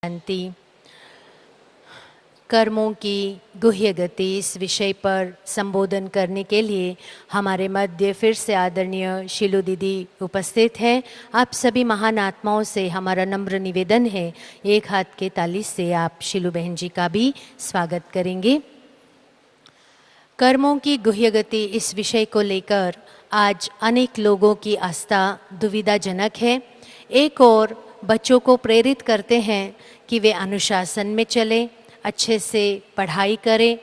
शांति। कर्मों की गुह्य गति इस विषय पर संबोधन करने के लिए हमारे मध्य फिर से आदरणीय शीलू दीदी उपस्थित हैं। आप सभी महान आत्माओं से हमारा नम्र निवेदन है, एक हाथ के ताली से आप शीलू बहन जी का भी स्वागत करेंगे। कर्मों की गुह्य गति इस विषय को लेकर आज अनेक लोगों की आस्था दुविधाजनक है। एक और बच्चों को प्रेरित करते हैं कि वे अनुशासन में चलें, अच्छे से पढ़ाई करें,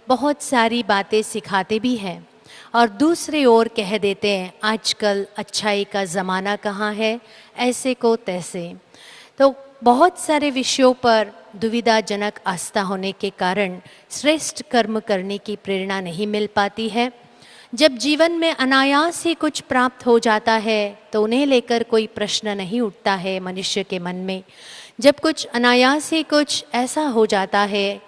बहुत सारी बातें सिखाते भी हैं, और दूसरी ओर कह देते हैं आजकल अच्छाई का ज़माना कहाँ है, ऐसे को तैसे। तो बहुत सारे विषयों पर दुविधाजनक आस्था होने के कारण श्रेष्ठ कर्म करने की प्रेरणा नहीं मिल पाती है। जब जीवन में अनायास ही कुछ प्राप्त हो जाता है तो उन्हें लेकर कोई प्रश्न नहीं उठता है मनुष्य के मन में। जब कुछ अनायास ही कुछ ऐसा हो जाता है,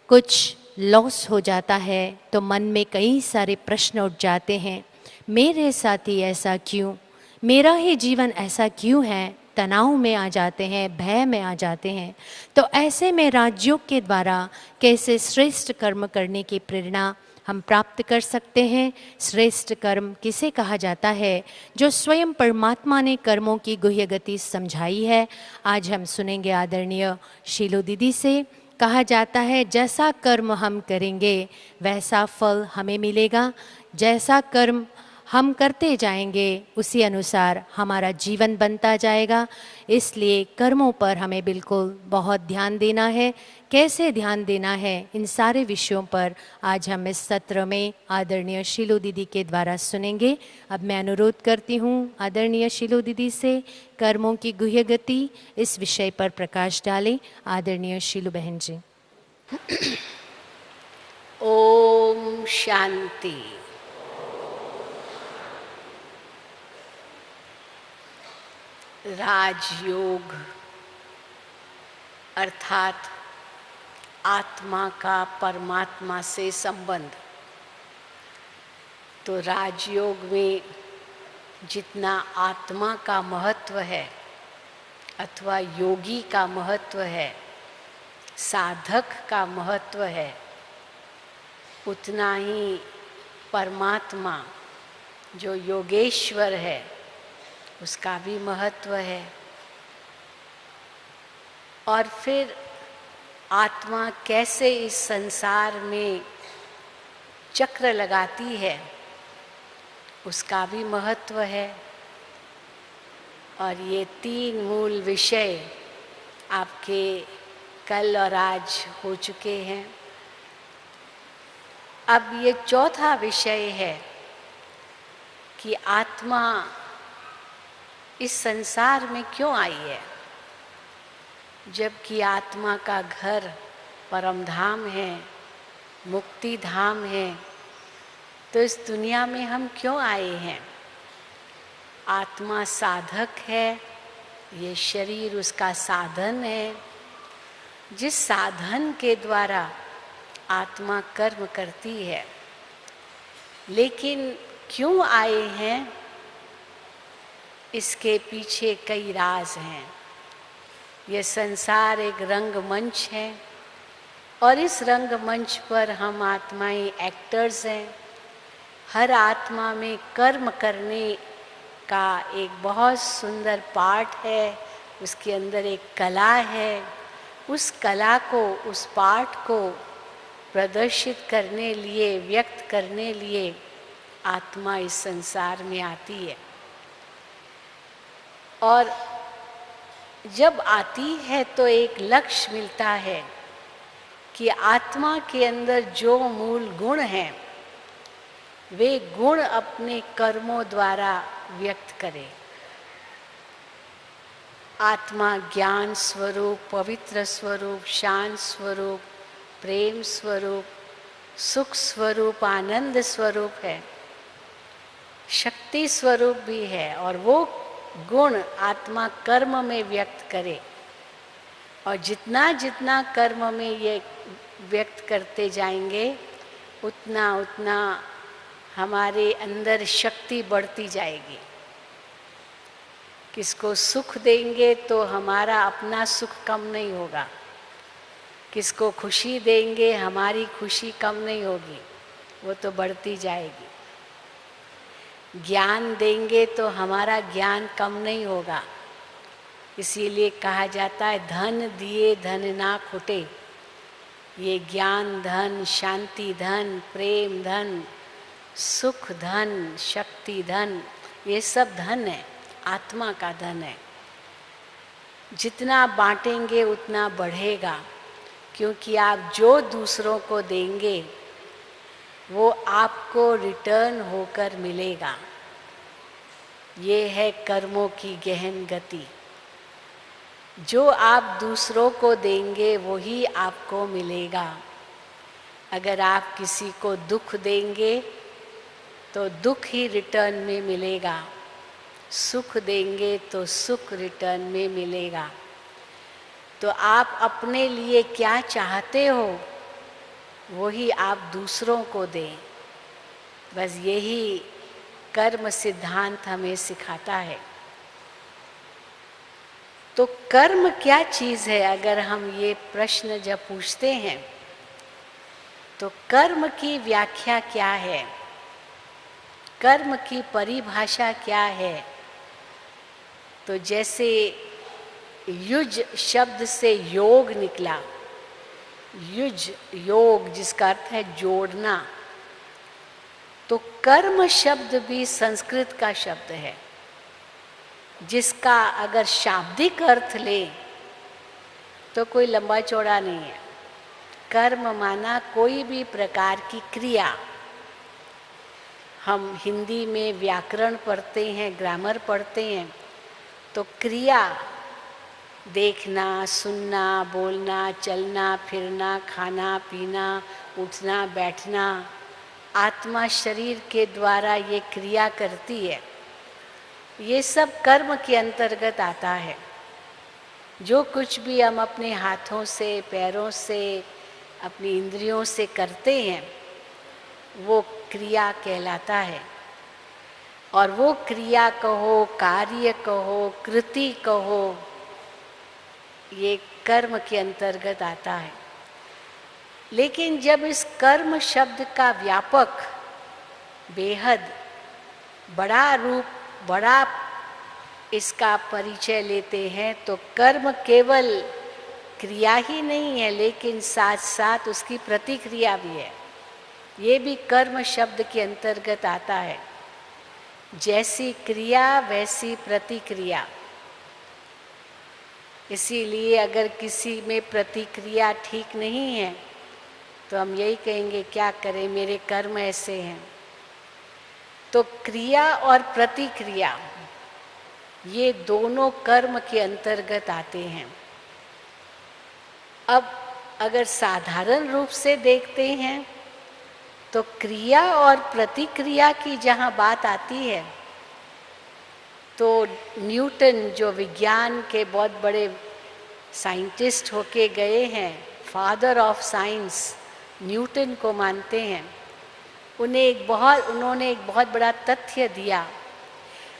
कुछ लॉस हो जाता है, तो मन में कई सारे प्रश्न उठ जाते हैं। मेरे साथ ही ऐसा क्यों, मेरा ही जीवन ऐसा क्यों है, तनाव में आ जाते हैं, भय में आ जाते हैं। तो ऐसे में राजयोग के द्वारा कैसे श्रेष्ठ कर्म करने की प्रेरणा हम प्राप्त कर सकते हैं। श्रेष्ठ कर्म किसे कहा जाता है? जो स्वयं परमात्मा ने कर्मों की गुह्य गति समझाई है। आज हम सुनेंगे आदरणीय शीलू दीदी से। कहा जाता है जैसा कर्म हम करेंगे वैसा फल हमें मिलेगा। जैसा कर्म हम करते जाएंगे उसी अनुसार हमारा जीवन बनता जाएगा। इसलिए कर्मों पर हमें बिल्कुल बहुत ध्यान देना है। कैसे ध्यान देना है, इन सारे विषयों पर आज हम इस सत्र में आदरणीय शीलू दीदी के द्वारा सुनेंगे। अब मैं अनुरोध करती हूँ आदरणीय शीलू दीदी से, कर्मों की गुह्य गति इस विषय पर प्रकाश डालें। आदरणीय शीलू बहन जी। ओम शांति। राजयोग अर्थात आत्मा का परमात्मा से संबंध। तो राजयोग में जितना आत्मा का महत्व है अथवा योगी का महत्व है, साधक का महत्व है, उतना ही परमात्मा जो योगेश्वर है उसका भी महत्व है। और फिर आत्मा कैसे इस संसार में चक्र लगाती है उसका भी महत्व है। और ये तीन मूल विषय आपके कल और आज हो चुके हैं। अब ये चौथा विषय है कि आत्मा इस संसार में क्यों आई है, जबकि आत्मा का घर परम धाम है, मुक्ति धाम है। तो इस दुनिया में हम क्यों आए हैं? आत्मा साधक है, ये शरीर उसका साधन है, जिस साधन के द्वारा आत्मा कर्म करती है। लेकिन क्यों आए हैं, इसके पीछे कई राज हैं। यह संसार एक रंगमंच है और इस रंगमंच पर हम आत्माएं एक्टर्स हैं। हर आत्मा में कर्म करने का एक बहुत सुंदर पार्ट है, उसके अंदर एक कला है। उस कला को, उस पार्ट को प्रदर्शित करने लिए, व्यक्त करने लिए आत्मा इस संसार में आती है। और जब आती है तो एक लक्ष्य मिलता है कि आत्मा के अंदर जो मूल गुण हैं वे गुण अपने कर्मों द्वारा व्यक्त करे। आत्मा ज्ञान स्वरूप, पवित्र स्वरूप, शांत स्वरूप, प्रेम स्वरूप, सुख स्वरूप, आनंद स्वरूप है, शक्ति स्वरूप भी है। और वो गुण आत्मा कर्म में व्यक्त करे। और जितना जितना कर्म में ये व्यक्त करते जाएंगे उतना उतना हमारे अंदर शक्ति बढ़ती जाएगी। किसको सुख देंगे तो हमारा अपना सुख कम नहीं होगा, किसको खुशी देंगे हमारी खुशी कम नहीं होगी, वो तो बढ़ती जाएगी। ज्ञान देंगे तो हमारा ज्ञान कम नहीं होगा। इसीलिए कहा जाता है धन दिए धन ना खुटे। ये ज्ञान धन, शांति धन, प्रेम धन, सुख धन, शक्ति धन, ये सब धन है, आत्मा का धन है। जितना बांटेंगे उतना बढ़ेगा, क्योंकि आप जो दूसरों को देंगे वो आपको रिटर्न होकर मिलेगा। ये है कर्मों की गहन गति। जो आप दूसरों को देंगे वही आपको मिलेगा। अगर आप किसी को दुख देंगे तो दुख ही रिटर्न में मिलेगा, सुख देंगे तो सुख रिटर्न में मिलेगा। तो आप अपने लिए क्या चाहते हो वही आप दूसरों को दें। बस यही कर्म सिद्धांत हमें सिखाता है। तो कर्म क्या चीज़ है? अगर हम ये प्रश्न जब पूछते हैं तो कर्म की व्याख्या क्या है, कर्म की परिभाषा क्या है? तो जैसे युज शब्द से योग निकला, युज योग जिसका अर्थ है जोड़ना, तो कर्म शब्द भी संस्कृत का शब्द है, जिसका अगर शाब्दिक अर्थ ले तो कोई लंबा चौड़ा नहीं है। कर्म माना कोई भी प्रकार की क्रिया। हम हिंदी में व्याकरण पढ़ते हैं, ग्रामर पढ़ते हैं, तो क्रिया देखना, सुनना, बोलना, चलना फिरना, खाना पीना, उठना बैठना, आत्मा शरीर के द्वारा ये क्रिया करती है। ये सब कर्म के अंतर्गत आता है। जो कुछ भी हम अपने हाथों से, पैरों से, अपनी इंद्रियों से करते हैं वो क्रिया कहलाता है। और वो क्रिया कहो, कार्य कहो, कृति कहो, ये कर्म के अंतर्गत आता है। लेकिन जब इस कर्म शब्द का व्यापक, बेहद बड़ा रूप, बड़ा इसका परिचय लेते हैं तो कर्म केवल क्रिया ही नहीं है, लेकिन साथ साथ उसकी प्रतिक्रिया भी है। ये भी कर्म शब्द के अंतर्गत आता है। जैसी क्रिया वैसी प्रतिक्रिया। इसीलिए अगर किसी में प्रतिक्रिया ठीक नहीं है तो हम यही कहेंगे क्या करें, मेरे कर्म ऐसे हैं। तो क्रिया और प्रतिक्रिया ये दोनों कर्म के अंतर्गत आते हैं। अब अगर साधारण रूप से देखते हैं तो क्रिया और प्रतिक्रिया की जहाँ बात आती है तो न्यूटन जो विज्ञान के बहुत बड़े साइंटिस्ट होके गए हैं, फादर ऑफ साइंस न्यूटन को मानते हैं। उन्होंने एक बहुत बड़ा तथ्य दिया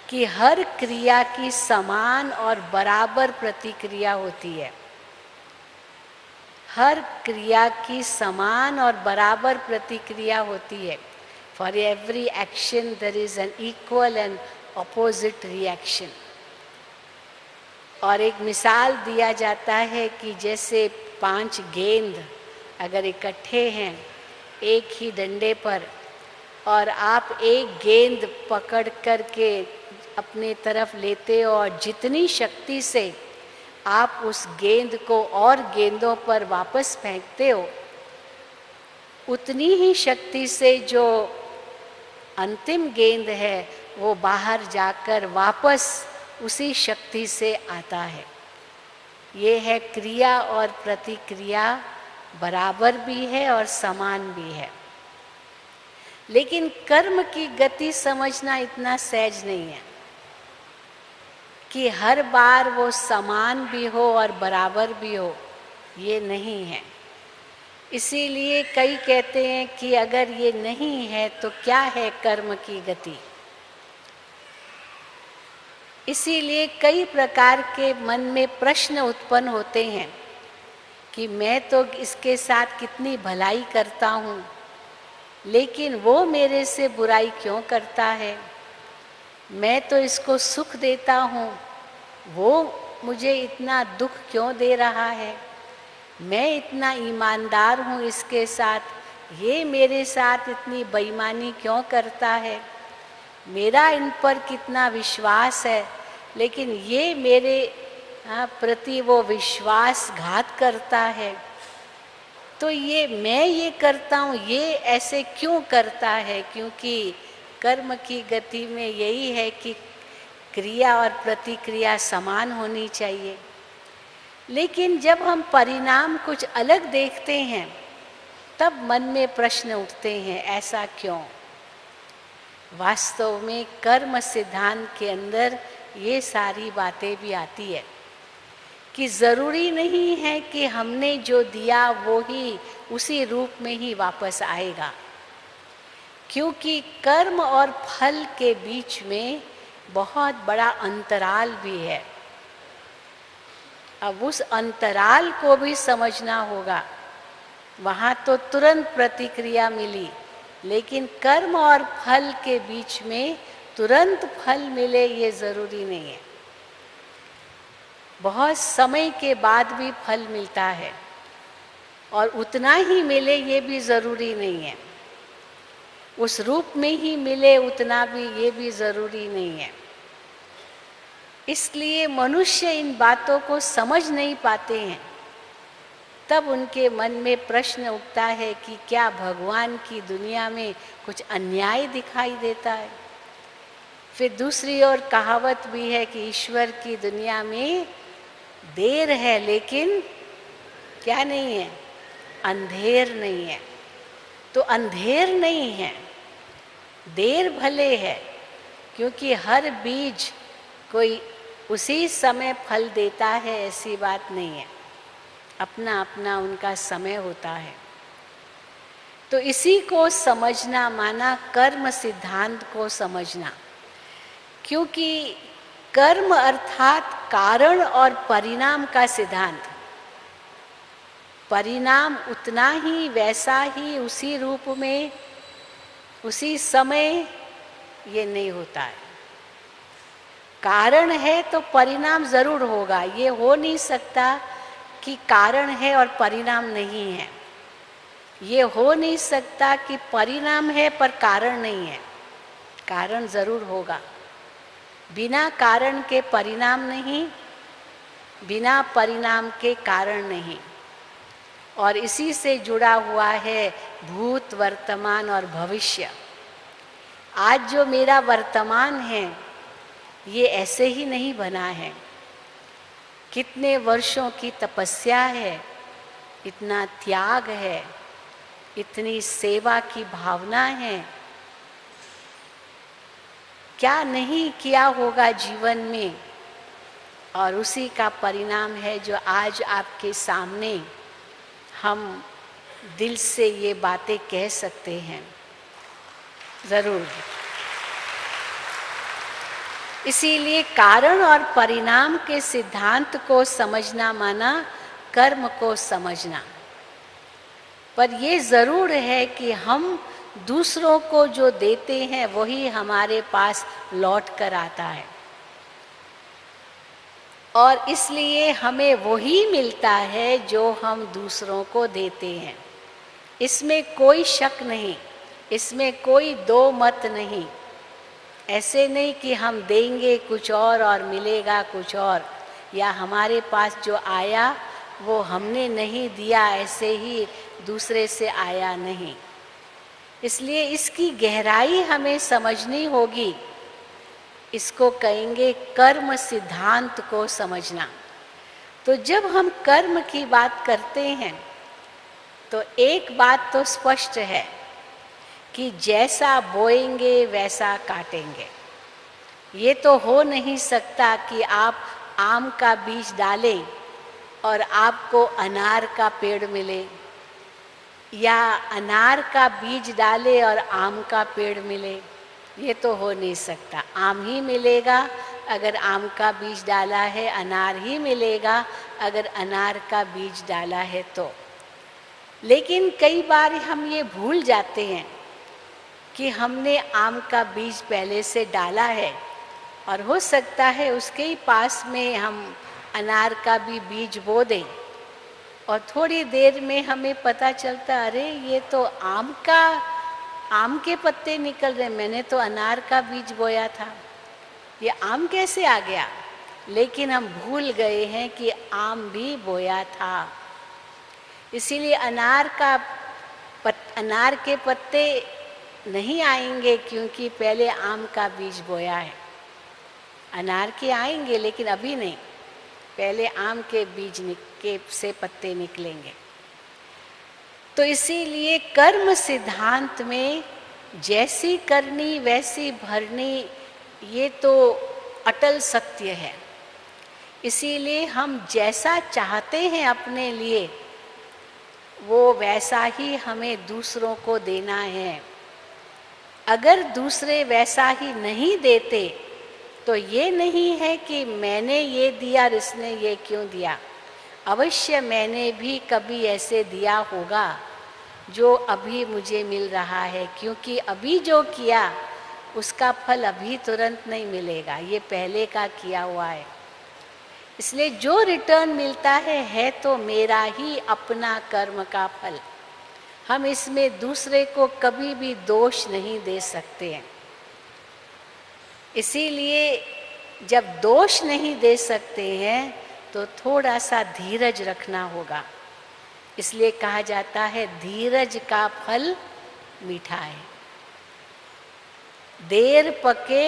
कि हर क्रिया की समान और बराबर प्रतिक्रिया होती है। हर क्रिया की समान और बराबर प्रतिक्रिया होती है। For every action there is an equal and opposite reaction. और एक मिसाल दिया जाता है कि जैसे 5 गेंद अगर इकट्ठे हैं एक ही डंडे पर, और आप एक गेंद पकड़ करके अपने तरफ लेते हो और जितनी शक्ति से आप उस गेंद को और गेंदों पर वापस फेंकते हो, उतनी ही शक्ति से जो अंतिम गेंद है वो बाहर जाकर वापस उसी शक्ति से आता है। ये है क्रिया और प्रतिक्रिया बराबर भी है और समान भी है। लेकिन कर्म की गति समझना इतना सहज नहीं है कि हर बार वो समान भी हो और बराबर भी हो, ये नहीं है। इसीलिए कई कहते हैं कि अगर ये नहीं है तो क्या है कर्म की गति। इसीलिए कई प्रकार के मन में प्रश्न उत्पन्न होते हैं कि मैं तो इसके साथ कितनी भलाई करता हूँ, लेकिन वो मेरे से बुराई क्यों करता है। मैं तो इसको सुख देता हूँ, वो मुझे इतना दुख क्यों दे रहा है। मैं इतना ईमानदार हूँ इसके साथ, ये मेरे साथ इतनी बेईमानी क्यों करता है। मेरा इन पर कितना विश्वास है, लेकिन ये मेरे प्रति वो विश्वासघात करता है। तो ये मैं ये करता हूँ, ये ऐसे क्यों करता है। क्योंकि कर्म की गति में यही है कि क्रिया और प्रतिक्रिया समान होनी चाहिए। लेकिन जब हम परिणाम कुछ अलग देखते हैं, तब मन में प्रश्न उठते हैं, ऐसा क्यों। वास्तव में कर्म सिद्धांत के अंदर ये सारी बातें भी आती है कि जरूरी नहीं है कि हमने जो दिया वो ही उसी रूप में ही वापस आएगा, क्योंकि कर्म और फल के बीच में बहुत बड़ा अंतराल भी है। अब उस अंतराल को भी समझना होगा। वहाँ तो तुरंत प्रतिक्रिया मिली, लेकिन कर्म और फल के बीच में तुरंत फल मिले ये जरूरी नहीं है। बहुत समय के बाद भी फल मिलता है, और उतना ही मिले ये भी जरूरी नहीं है। उस रूप में ही मिले उतना भी ये भी जरूरी नहीं है। इसलिए मनुष्य इन बातों को समझ नहीं पाते हैं। तब उनके मन में प्रश्न उठता है कि क्या भगवान की दुनिया में कुछ अन्याय दिखाई देता है। फिर दूसरी ओर कहावत भी है कि ईश्वर की दुनिया में देर है, लेकिन क्या नहीं है, अंधेर नहीं है। तो अंधेर नहीं है, देर भले है, क्योंकि हर बीज कोई उसी समय फल देता है ऐसी बात नहीं है। अपना अपना उनका समय होता है। तो इसी को समझना माना कर्म सिद्धांत को समझना, क्योंकि कर्म अर्थात कारण और परिणाम का सिद्धांत। परिणाम उतना ही वैसा ही उसी रूप में उसी समय ये नहीं होता है। कारण है तो परिणाम जरूर होगा। ये हो नहीं सकता कि कारण है और परिणाम नहीं है। ये हो नहीं सकता कि परिणाम है पर कारण नहीं है। कारण जरूर होगा। बिना कारण के परिणाम नहीं, बिना परिणाम के कारण नहीं। और इसी से जुड़ा हुआ है भूत, वर्तमान और भविष्य। आज जो मेरा वर्तमान है ये ऐसे ही नहीं बना है। कितने वर्षों की तपस्या है, इतना त्याग है, इतनी सेवा की भावना है। क्या नहीं किया होगा जीवन में, और उसी का परिणाम है जो आज आपके सामने हम दिल से ये बातें कह सकते हैं। जरूर। इसीलिए कारण और परिणाम के सिद्धांत को समझना माना कर्म को समझना। पर ये जरूर है कि हम दूसरों को जो देते हैं वही हमारे पास लौट कर आता है, और इसलिए हमें वही मिलता है जो हम दूसरों को देते हैं। इसमें कोई शक नहीं, इसमें कोई दो मत नहीं। ऐसे नहीं कि हम देंगे कुछ और मिलेगा कुछ और, या हमारे पास जो आया वो हमने नहीं दिया, ऐसे ही दूसरे से आया नहीं। इसलिए इसकी गहराई हमें समझनी होगी। इसको कहेंगे कर्म सिद्धांत को समझना। तो जब हम कर्म की बात करते हैं तो एक बात तो स्पष्ट है कि जैसा बोएंगे वैसा काटेंगे। ये तो हो नहीं सकता कि आप आम का बीज डालें और आपको अनार का पेड़ मिले, या अनार का बीज डाले और आम का पेड़ मिले। ये तो हो नहीं सकता। आम ही मिलेगा अगर आम का बीज डाला है अनार ही मिलेगा, अगर अनार का बीज डाला है तो। लेकिन कई बार हम ये भूल जाते हैं कि हमने आम का बीज पहले से डाला है और हो सकता है उसके ही पास में हम अनार का भी बीज बो दें और थोड़ी देर में हमें पता चलता अरे ये तो आम के पत्ते निकल रहे, मैंने तो अनार का बीज बोया था, ये आम कैसे आ गया। लेकिन हम भूल गए हैं कि आम भी बोया था। इसीलिए अनार के पत्ते नहीं आएंगे क्योंकि पहले आम का बीज बोया है। अनार के आएंगे लेकिन अभी नहीं, पहले आम के बीज के से पत्ते निकलेंगे। तो इसीलिए कर्म सिद्धांत में जैसी करनी वैसी भरनी, ये तो अटल सत्य है। इसीलिए हम जैसा चाहते हैं अपने लिए वो वैसा ही हमें दूसरों को देना है। अगर दूसरे वैसा ही नहीं देते तो ये नहीं है कि मैंने ये दिया और इसने ये क्यों दिया। अवश्य मैंने भी कभी ऐसे दिया होगा जो अभी मुझे मिल रहा है, क्योंकि अभी जो किया उसका फल अभी तुरंत नहीं मिलेगा, ये पहले का किया हुआ है। इसलिए जो रिटर्न मिलता है तो मेरा ही अपना कर्म का फल। हम इसमें दूसरे को कभी भी दोष नहीं दे सकते हैं। इसीलिए जब दोष नहीं दे सकते हैं तो थोड़ा सा धीरज रखना होगा। इसलिए कहा जाता है धीरज का फल मीठा है, देर पके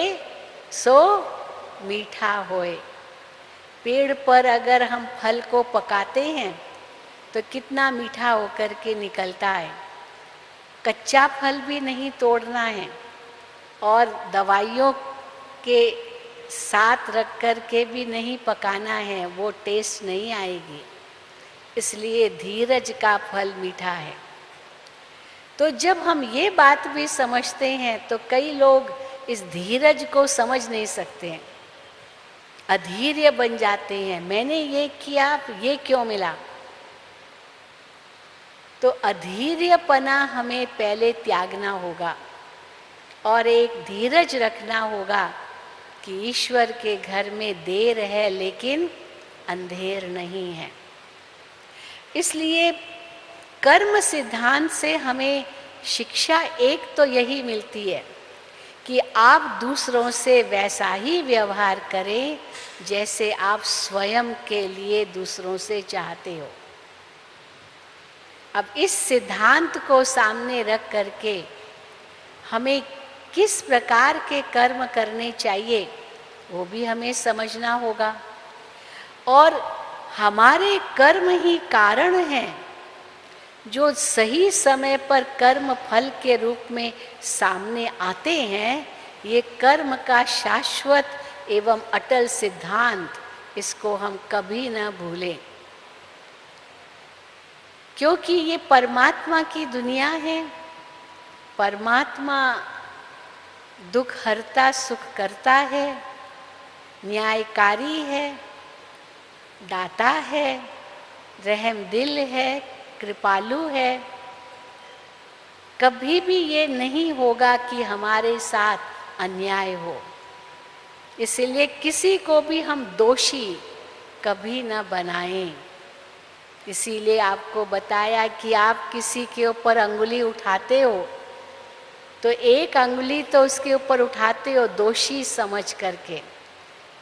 सो मीठा होए। पेड़ पर अगर हम फल को पकाते हैं तो कितना मीठा होकर के निकलता है। कच्चा फल भी नहीं तोड़ना है और दवाइयों के साथ रख कर के भी नहीं पकाना है, वो टेस्ट नहीं आएगी। इसलिए धीरज का फल मीठा है। तो जब हम ये बात भी समझते हैं तो कई लोग इस धीरज को समझ नहीं सकते हैं, अधीर्य बन जाते हैं। मैंने ये किया, ये क्यों मिला। तो अधीर्यपना हमें पहले त्यागना होगा और एक धीरज रखना होगा कि ईश्वर के घर में देर है लेकिन अंधेर नहीं है। इसलिए कर्म सिद्धांत से हमें शिक्षा एक तो यही मिलती है कि आप दूसरों से वैसा ही व्यवहार करें जैसे आप स्वयं के लिए दूसरों से चाहते हो। अब इस सिद्धांत को सामने रख करके हमें किस प्रकार के कर्म करने चाहिए वो भी हमें समझना होगा। और हमारे कर्म ही कारण हैं जो सही समय पर कर्म फल के रूप में सामने आते हैं। ये कर्म का शाश्वत एवं अटल सिद्धांत, इसको हम कभी न भूलें, क्योंकि ये परमात्मा की दुनिया है। परमात्मा दुख हरता सुख करता है, न्यायकारी है, दाता है, रहम दिल है, कृपालु है। कभी भी ये नहीं होगा कि हमारे साथ अन्याय हो। इसलिए किसी को भी हम दोषी कभी न बनाएं। इसीलिए आपको बताया कि आप किसी के ऊपर अंगुली उठाते हो तो एक अंगुली तो उसके ऊपर उठाते हो दोषी समझ करके,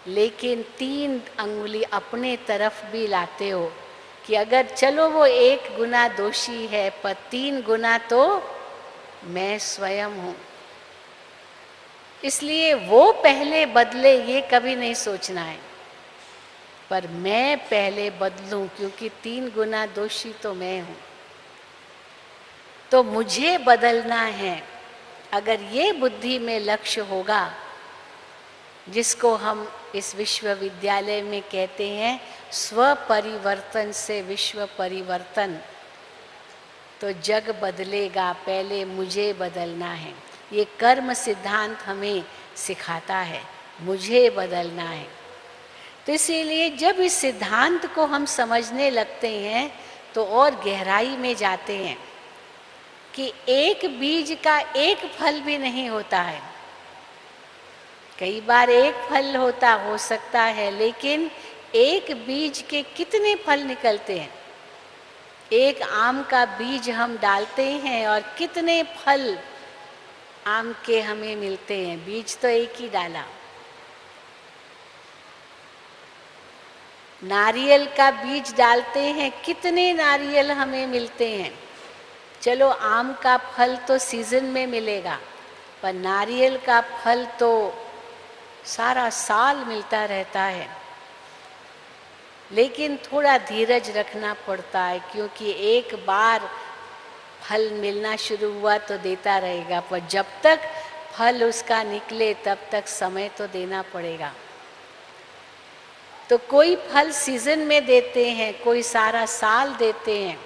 लेकिन 3 अंगुली अपने तरफ भी लाते हो कि अगर चलो वो 1 गुना दोषी है पर 3 गुना तो मैं स्वयं हूँ। इसलिए वो पहले बदले ये कभी नहीं सोचना है, पर मैं पहले बदलूं क्योंकि 3 गुना दोषी तो मैं हूँ, तो मुझे बदलना है। अगर ये बुद्धि में लक्ष्य होगा, जिसको हम इस विश्वविद्यालय में कहते हैं स्व परिवर्तन से विश्व परिवर्तन, तो जग बदलेगा। पहले मुझे बदलना है। ये कर्म सिद्धांत हमें सिखाता है। मुझे बदलना है। तो इसीलिए जब इस सिद्धांत को हम समझने लगते हैं तो और गहराई में जाते हैं कि एक बीज का एक फल भी नहीं होता है। कई बार एक फल हो सकता है, लेकिन एक बीज के कितने फल निकलते हैं। एक आम का बीज हम डालते हैं और कितने फल आम के हमें मिलते हैं। बीज तो एक ही डाला। नारियल का बीज डालते हैं, कितने नारियल हमें मिलते हैं। चलो आम का फल तो सीजन में मिलेगा, पर नारियल का फल तो सारा साल मिलता रहता है। लेकिन थोड़ा धीरज रखना पड़ता है, क्योंकि एक बार फल मिलना शुरू हुआ तो देता रहेगा, पर जब तक फल उसका निकले तब तक समय तो देना पड़ेगा। तो कोई फल सीजन में देते हैं, कोई सारा साल देते हैं,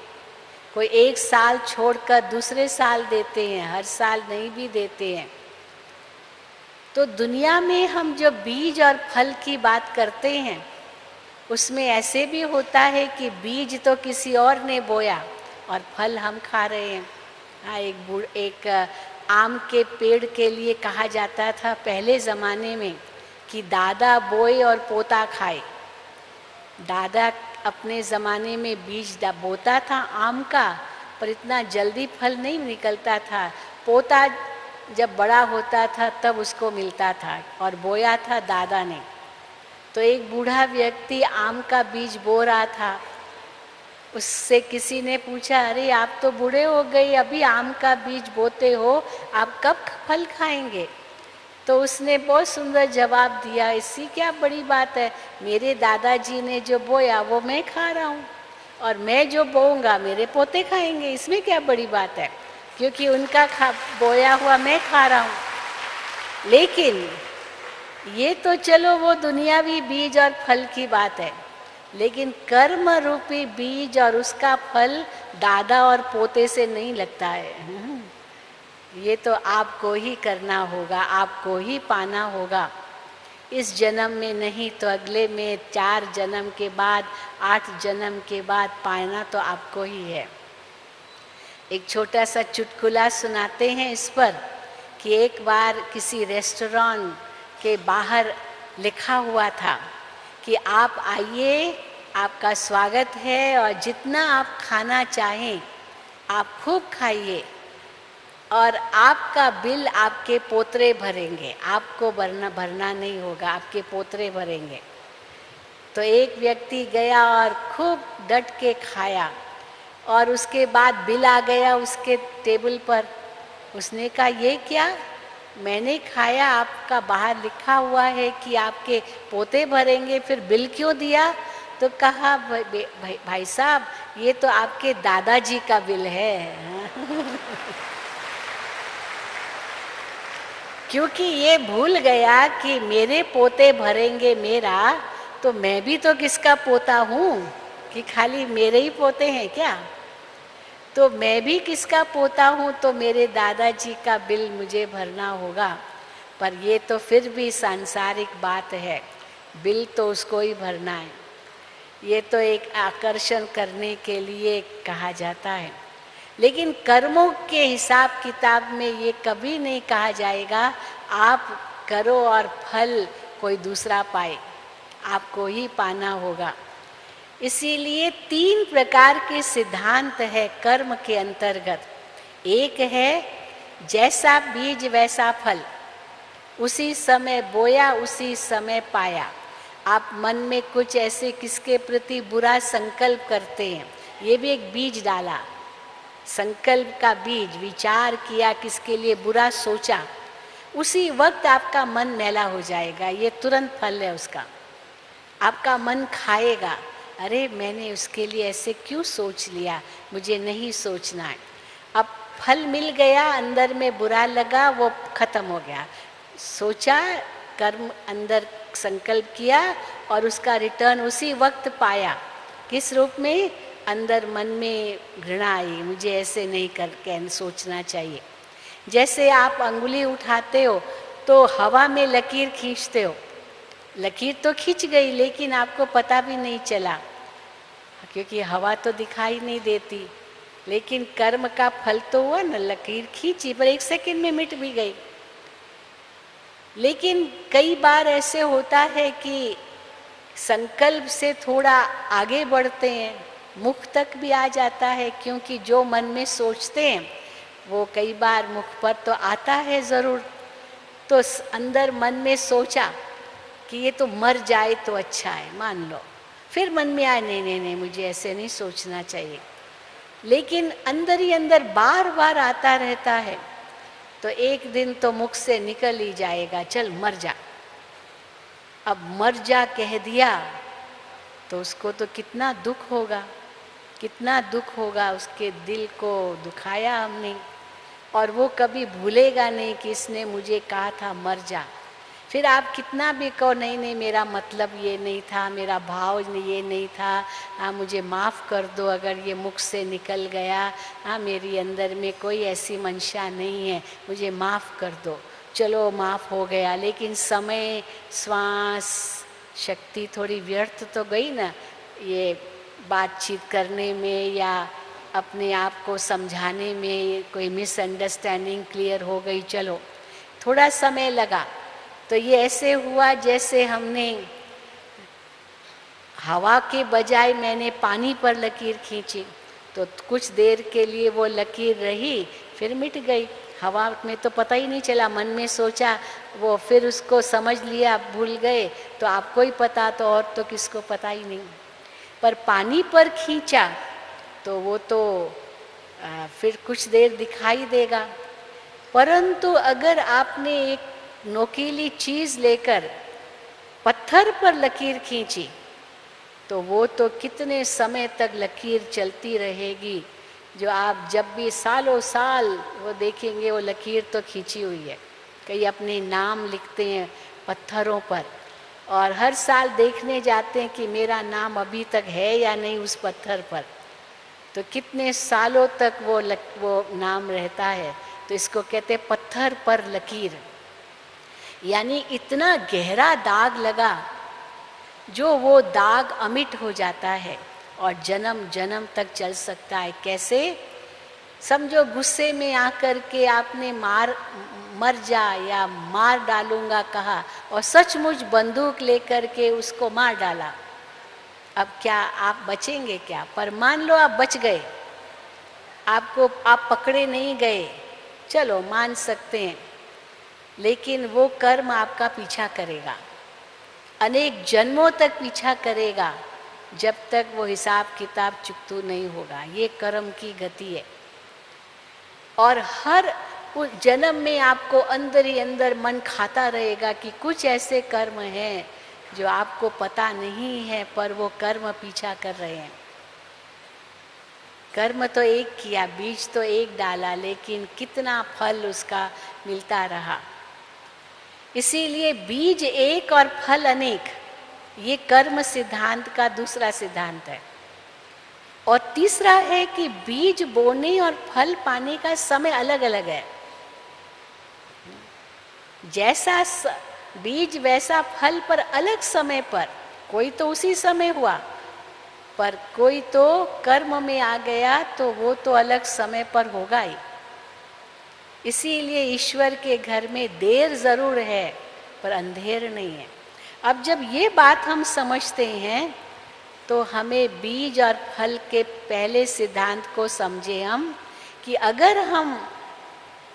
कोई एक साल छोड़कर दूसरे साल देते हैं, हर साल नहीं भी देते हैं। तो दुनिया में हम जो बीज और फल की बात करते हैं, उसमें ऐसे भी होता है कि बीज तो किसी और ने बोया और फल हम खा रहे हैं। हाँ, एक आम के पेड़ के लिए कहा जाता था पहले ज़माने में कि दादा बोए और पोता खाए। दादा अपने ज़माने में बीज बोता था आम का, पर इतना जल्दी फल नहीं निकलता था। पोता जब बड़ा होता था तब उसको मिलता था, और बोया था दादा ने। तो एक बूढ़ा व्यक्ति आम का बीज बो रहा था। उससे किसी ने पूछा, अरे आप तो बूढ़े हो गए, अभी आम का बीज बोते हो, आप कब फल खाएंगे? तो उसने बहुत सुंदर जवाब दिया, इसकी क्या बड़ी बात है, मेरे दादाजी ने जो बोया वो मैं खा रहा हूँ, और मैं जो बोऊंगा मेरे पोते खाएंगे, इसमें क्या बड़ी बात है, क्योंकि उनका बोया हुआ मैं खा रहा हूँ। लेकिन ये तो चलो वो दुनियावी बीज और फल की बात है, लेकिन कर्म रूपी बीज और उसका फल दादा और पोते से नहीं लगता है। ये तो आपको ही करना होगा, आपको ही पाना होगा। इस जन्म में नहीं तो अगले में, 4 जन्म के बाद, 8 जन्म के बाद पाना तो आपको ही है। एक छोटा सा चुटकुला सुनाते हैं इस पर कि एक बार किसी रेस्टोरेंट के बाहर लिखा हुआ था कि आप आइए, आपका स्वागत है, और जितना आप खाना चाहें आप खूब खाइए, और आपका बिल आपके पोतरे भरेंगे, आपको भरना नहीं होगा, आपके पोतरे भरेंगे। तो एक व्यक्ति गया और खूब डट के खाया, और उसके बाद बिल आ गया उसके टेबल पर। उसने कहा, ये क्या, मैंने खाया, आपका बाहर लिखा हुआ है कि आपके पोते भरेंगे, फिर बिल क्यों दिया? तो कहा, भाई साहब, ये तो आपके दादाजी का बिल है। क्योंकि ये भूल गया कि मेरे पोते भरेंगे मेरा, तो मैं भी तो किसका पोता हूँ कि खाली मेरे ही पोते हैं क्या? तो मैं भी किसका पोता हूँ, तो मेरे दादाजी का बिल मुझे भरना होगा। पर ये तो फिर भी सांसारिक बात है, बिल तो उसको ही भरना है। ये तो एक आकर्षण करने के लिए कहा जाता है, लेकिन कर्मों के हिसाब किताब में ये कभी नहीं कहा जाएगा आप करो और फल कोई दूसरा पाए, आपको ही पाना होगा। इसीलिए 3 प्रकार के सिद्धांत है कर्म के अंतर्गत। एक है जैसा बीज वैसा फल, उसी समय बोया उसी समय पाया। आप मन में कुछ ऐसे किसके प्रति बुरा संकल्प करते हैं, ये भी एक बीज डाला, संकल्प का बीज, विचार किया, किसके लिए बुरा सोचा, उसी वक्त आपका मन मैला हो जाएगा, ये तुरंत फल है उसका। आपका मन खाएगा, अरे मैंने उसके लिए ऐसे क्यों सोच लिया, मुझे नहीं सोचना है। अब फल मिल गया, अंदर में बुरा लगा, वो खत्म हो गया। सोचा, कर्म अंदर संकल्प किया और उसका रिटर्न उसी वक्त पाया। किस रूप में? अंदर मन में घृणा आई, मुझे ऐसे नहीं करके सोचना चाहिए। जैसे आप अंगुली उठाते हो तो तो हवा में लकीर खींचते हो, लकीर तो खींच गई लेकिन आपको पता भी नहीं चला, क्योंकि हवा तो दिखाई नहीं देती। लेकिन कर्म का फल तो हुआ ना, लकीर खींची पर 1 सेकंड में मिट भी गई। लेकिन कई बार ऐसे होता है कि संकल्प से थोड़ा आगे बढ़ते हैं, मुख तक भी आ जाता है, क्योंकि जो मन में सोचते हैं वो कई बार मुख पर तो आता है ज़रूर। तो अंदर मन में सोचा कि ये तो मर जाए तो अच्छा है, मान लो, फिर मन में आया नहीं नहीं नहीं मुझे ऐसे नहीं सोचना चाहिए, लेकिन अंदर ही अंदर बार बार आता रहता है, तो एक दिन तो मुख से निकल ही जाएगा, चल मर जा। अब मर जा कह दिया तो उसको तो कितना दुख होगा, कितना दुख होगा, उसके दिल को दुखाया हमने, और वो कभी भूलेगा नहीं कि इसने मुझे कहा था मर जा। फिर आप कितना भी कहो नहीं नहीं मेरा मतलब ये नहीं था, मेरा भाव ये नहीं था, हाँ मुझे माफ़ कर दो अगर ये मुख से निकल गया, हाँ मेरी अंदर में कोई ऐसी मंशा नहीं है, मुझे माफ़ कर दो, चलो माफ़ हो गया। लेकिन समय, श्वास, शक्ति थोड़ी व्यर्थ तो गई ना, ये बातचीत करने में या अपने आप को समझाने में, कोई मिसअंडरस्टैंडिंग क्लियर हो गई, चलो थोड़ा समय लगा। तो ये ऐसे हुआ जैसे हमने हवा के बजाय मैंने पानी पर लकीर खींची, तो कुछ देर के लिए वो लकीर रही, फिर मिट गई। हवा में तो पता ही नहीं चला, मन में सोचा वो, फिर उसको समझ लिया, भूल गए, तो आपको ही पता, तो और तो किसको पता ही नहीं। पर पानी पर खींचा तो वो तो फिर कुछ देर दिखाई देगा। परंतु अगर आपने एक नोकीली चीज़ लेकर पत्थर पर लकीर खींची तो वो तो कितने समय तक लकीर चलती रहेगी, जो आप जब भी सालों साल वो देखेंगे वो लकीर तो खींची हुई है। कई अपने नाम लिखते हैं पत्थरों पर और हर साल देखने जाते हैं कि मेरा नाम अभी तक है या नहीं उस पत्थर पर, तो कितने सालों तक वो नाम रहता है। तो इसको कहते हैं पत्थर पर लकीर, यानी इतना गहरा दाग लगा जो वो दाग अमिट हो जाता है और जन्म जन्म तक चल सकता है। कैसे? समझो गुस्से में आकर के आपने मर जा या मार डालूंगा कहा और सचमुच बंदूक लेकर के उसको मार डाला, अब क्या आप बचेंगे क्या? पर मान लो आप बच गए, आप पकड़े नहीं गए, चलो मान सकते हैं, लेकिन वो कर्म आपका पीछा करेगा, अनेक जन्मों तक पीछा करेगा, जब तक वो हिसाब किताब चुकतू नहीं होगा। ये कर्म की गति है। और हर जन्म में आपको अंदर ही अंदर मन खाता रहेगा कि कुछ ऐसे कर्म हैं जो आपको पता नहीं है, पर वो कर्म पीछा कर रहे हैं। कर्म तो एक किया, बीज तो एक डाला, लेकिन कितना फल उसका मिलता रहा। इसीलिए बीज एक और फल अनेक, ये कर्म सिद्धांत का दूसरा सिद्धांत है। और तीसरा है कि बीज बोने और फल पाने का समय अलग अलग है। जैसा बीज वैसा फल, पर अलग समय पर। कोई तो उसी समय हुआ, पर कोई तो कर्म में आ गया तो वो तो अलग समय पर होगा ही। इसीलिए ईश्वर के घर में देर जरूर है पर अंधेर नहीं है। अब जब ये बात हम समझते हैं तो हमें बीज और फल के पहले सिद्धांत को समझे हम, कि अगर हम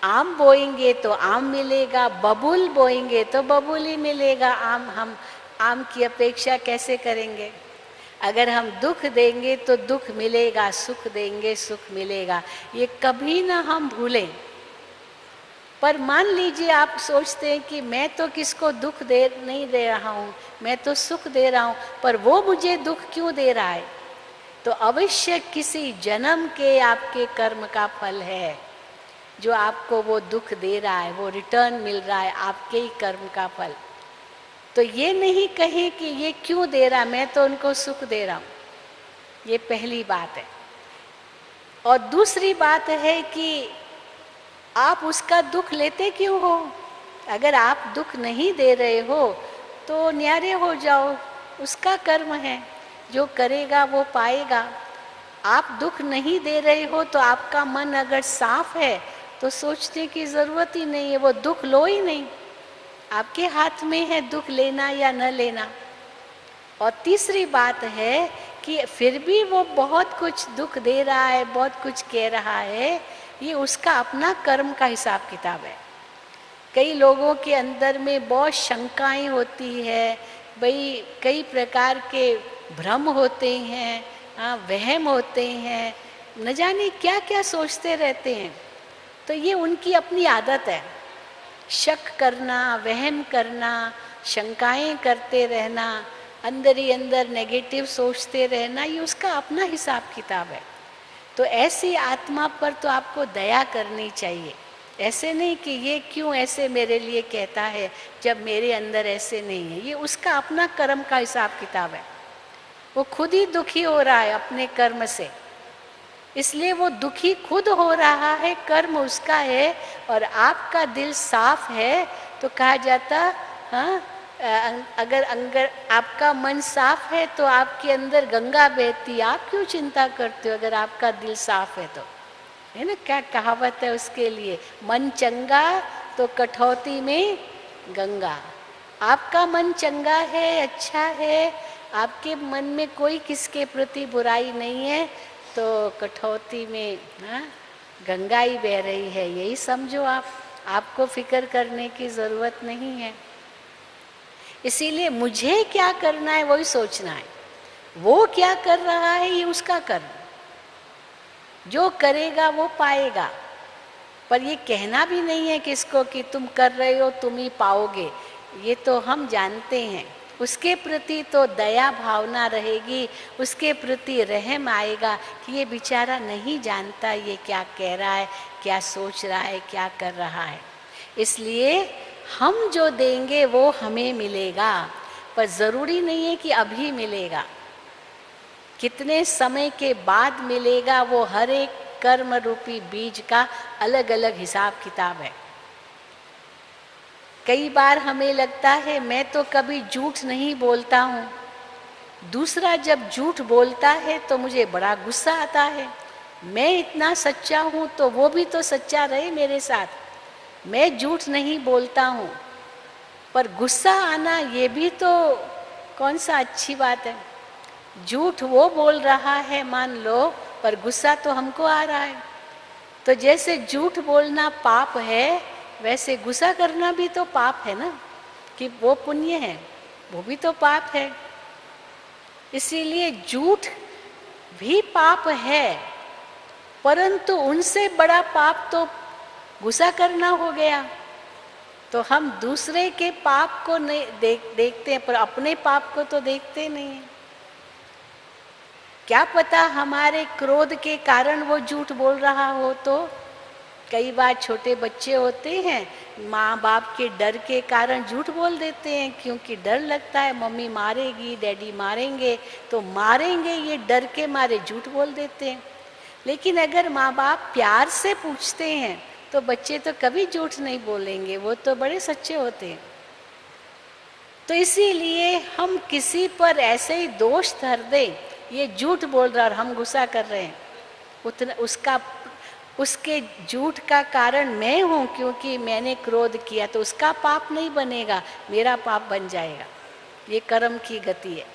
आम बोएंगे तो आम मिलेगा, बबूल बोएंगे तो बबूल ही मिलेगा। हम आम की अपेक्षा कैसे करेंगे? अगर हम दुख देंगे तो दुख मिलेगा, सुख देंगे सुख मिलेगा, ये कभी ना हम भूलें। पर मान लीजिए आप सोचते हैं कि मैं तो किसको दुख नहीं दे रहा हूँ, मैं तो सुख दे रहा हूँ, पर वो मुझे दुख क्यों दे रहा है? तो अवश्य किसी जन्म के आपके कर्म का फल है जो आपको वो दुख दे रहा है, वो रिटर्न मिल रहा है, आपके ही कर्म का फल। तो ये नहीं कहें कि ये क्यों दे रहा, मैं तो उनको सुख दे रहा हूँ, ये पहली बात है। और दूसरी बात है कि आप उसका दुख लेते क्यों हो? अगर आप दुख नहीं दे रहे हो तो न्यारे हो जाओ, उसका कर्म है, जो करेगा वो पाएगा। आप दुख नहीं दे रहे हो तो आपका मन अगर साफ है तो सोचने की जरूरत ही नहीं है, वो दुख लो ही नहीं। आपके हाथ में है दुख लेना या न लेना। और तीसरी बात है कि फिर भी वो बहुत कुछ दुख दे रहा है, बहुत कुछ कह रहा है, ये उसका अपना कर्म का हिसाब किताब है। कई लोगों के अंदर में बहुत शंकाएं होती है, भाई कई प्रकार के भ्रम होते हैं, वहम होते हैं, न जाने क्या क्या सोचते रहते हैं। तो ये उनकी अपनी आदत है, शक करना, वहम करना, शंकाएं करते रहना, अंदर ही अंदर नेगेटिव सोचते रहना, ये उसका अपना हिसाब किताब है। तो ऐसी आत्मा पर तो आपको दया करनी चाहिए। ऐसे नहीं कि ये क्यों ऐसे मेरे लिए कहता है जब मेरे अंदर ऐसे नहीं है, ये उसका अपना कर्म का हिसाब किताब है। वो खुद ही दुखी हो रहा है अपने कर्म से, इसलिए वो दुखी खुद हो रहा है, कर्म उसका है। और आपका दिल साफ है तो कहा जाता, हाँ, अगर आपका मन साफ है तो आपके अंदर गंगा बहती, आप क्यों चिंता करते हो अगर आपका दिल साफ है तो, है ना। क्या कहावत है उसके लिए, मन चंगा तो कठौती में गंगा। आपका मन चंगा है, अच्छा है, आपके मन में कोई किसके प्रति बुराई नहीं है, तो कठौती में गंगा ही बह रही है, यही समझो आप। आपको फिक्र करने की जरूरत नहीं है। इसीलिए मुझे क्या करना है वही सोचना है, वो क्या कर रहा है ये उसका कर्म, जो करेगा वो पाएगा। पर ये कहना भी नहीं है किसको कि तुम कर रहे हो तुम ही पाओगे, ये तो हम जानते हैं। उसके प्रति तो दया भावना रहेगी, उसके प्रति रहम आएगा कि ये बेचारा नहीं जानता ये क्या कह रहा है, क्या सोच रहा है, क्या कर रहा है। इसलिए हम जो देंगे वो हमें मिलेगा, पर ज़रूरी नहीं है कि अभी मिलेगा, कितने समय के बाद मिलेगा, वो हर एक कर्म रूपी बीज का अलग अलग हिसाब किताब है। कई बार हमें लगता है मैं तो कभी झूठ नहीं बोलता हूँ, दूसरा जब झूठ बोलता है तो मुझे बड़ा गुस्सा आता है। मैं इतना सच्चा हूँ तो वो भी तो सच्चा रहे मेरे साथ, मैं झूठ नहीं बोलता हूँ। पर गुस्सा आना ये भी तो कौन सा अच्छी बात है। झूठ वो बोल रहा है मान लो, पर गुस्सा तो हमको आ रहा है। तो जैसे झूठ बोलना पाप है, वैसे गुस्सा करना भी तो पाप है ना, कि वो पुण्य है, वो भी तो पाप है। इसीलिए झूठ भी पाप है, परंतु उनसे बड़ा पाप तो गुस्सा करना हो गया। तो हम दूसरे के पाप को नहीं देखते हैं, पर अपने पाप को तो देखते नहीं हैं। क्या पता हमारे क्रोध के कारण वो झूठ बोल रहा हो। तो कई बार छोटे बच्चे होते हैं, माँ बाप के डर के कारण झूठ बोल देते हैं, क्योंकि डर लगता है मम्मी मारेगी, डैडी मारेंगे, तो मारेंगे ये डर के मारे झूठ बोल देते हैं। लेकिन अगर माँ बाप प्यार से पूछते हैं तो बच्चे तो कभी झूठ नहीं बोलेंगे, वो तो बड़े सच्चे होते हैं। तो इसीलिए हम किसी पर ऐसे ही दोष धर दें, ये झूठ बोल रहा और हम गुस्सा कर रहे हैं, उतना उसके झूठ का कारण मैं हूँ, क्योंकि मैंने क्रोध किया, तो उसका पाप नहीं बनेगा, मेरा पाप बन जाएगा। ये कर्म की गति है।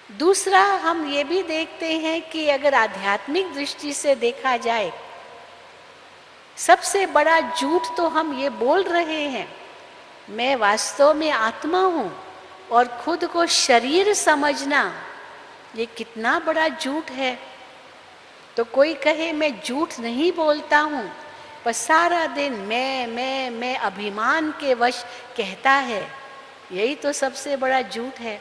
दूसरा हम ये भी देखते हैं कि अगर आध्यात्मिक दृष्टि से देखा जाए, सबसे बड़ा झूठ तो हम ये बोल रहे हैं, मैं वास्तव में आत्मा हूँ, और खुद को शरीर समझना, ये कितना बड़ा झूठ है। तो कोई कहे मैं झूठ नहीं बोलता हूँ, पर सारा दिन मैं अभिमान के वश कहता है, यही तो सबसे बड़ा झूठ है।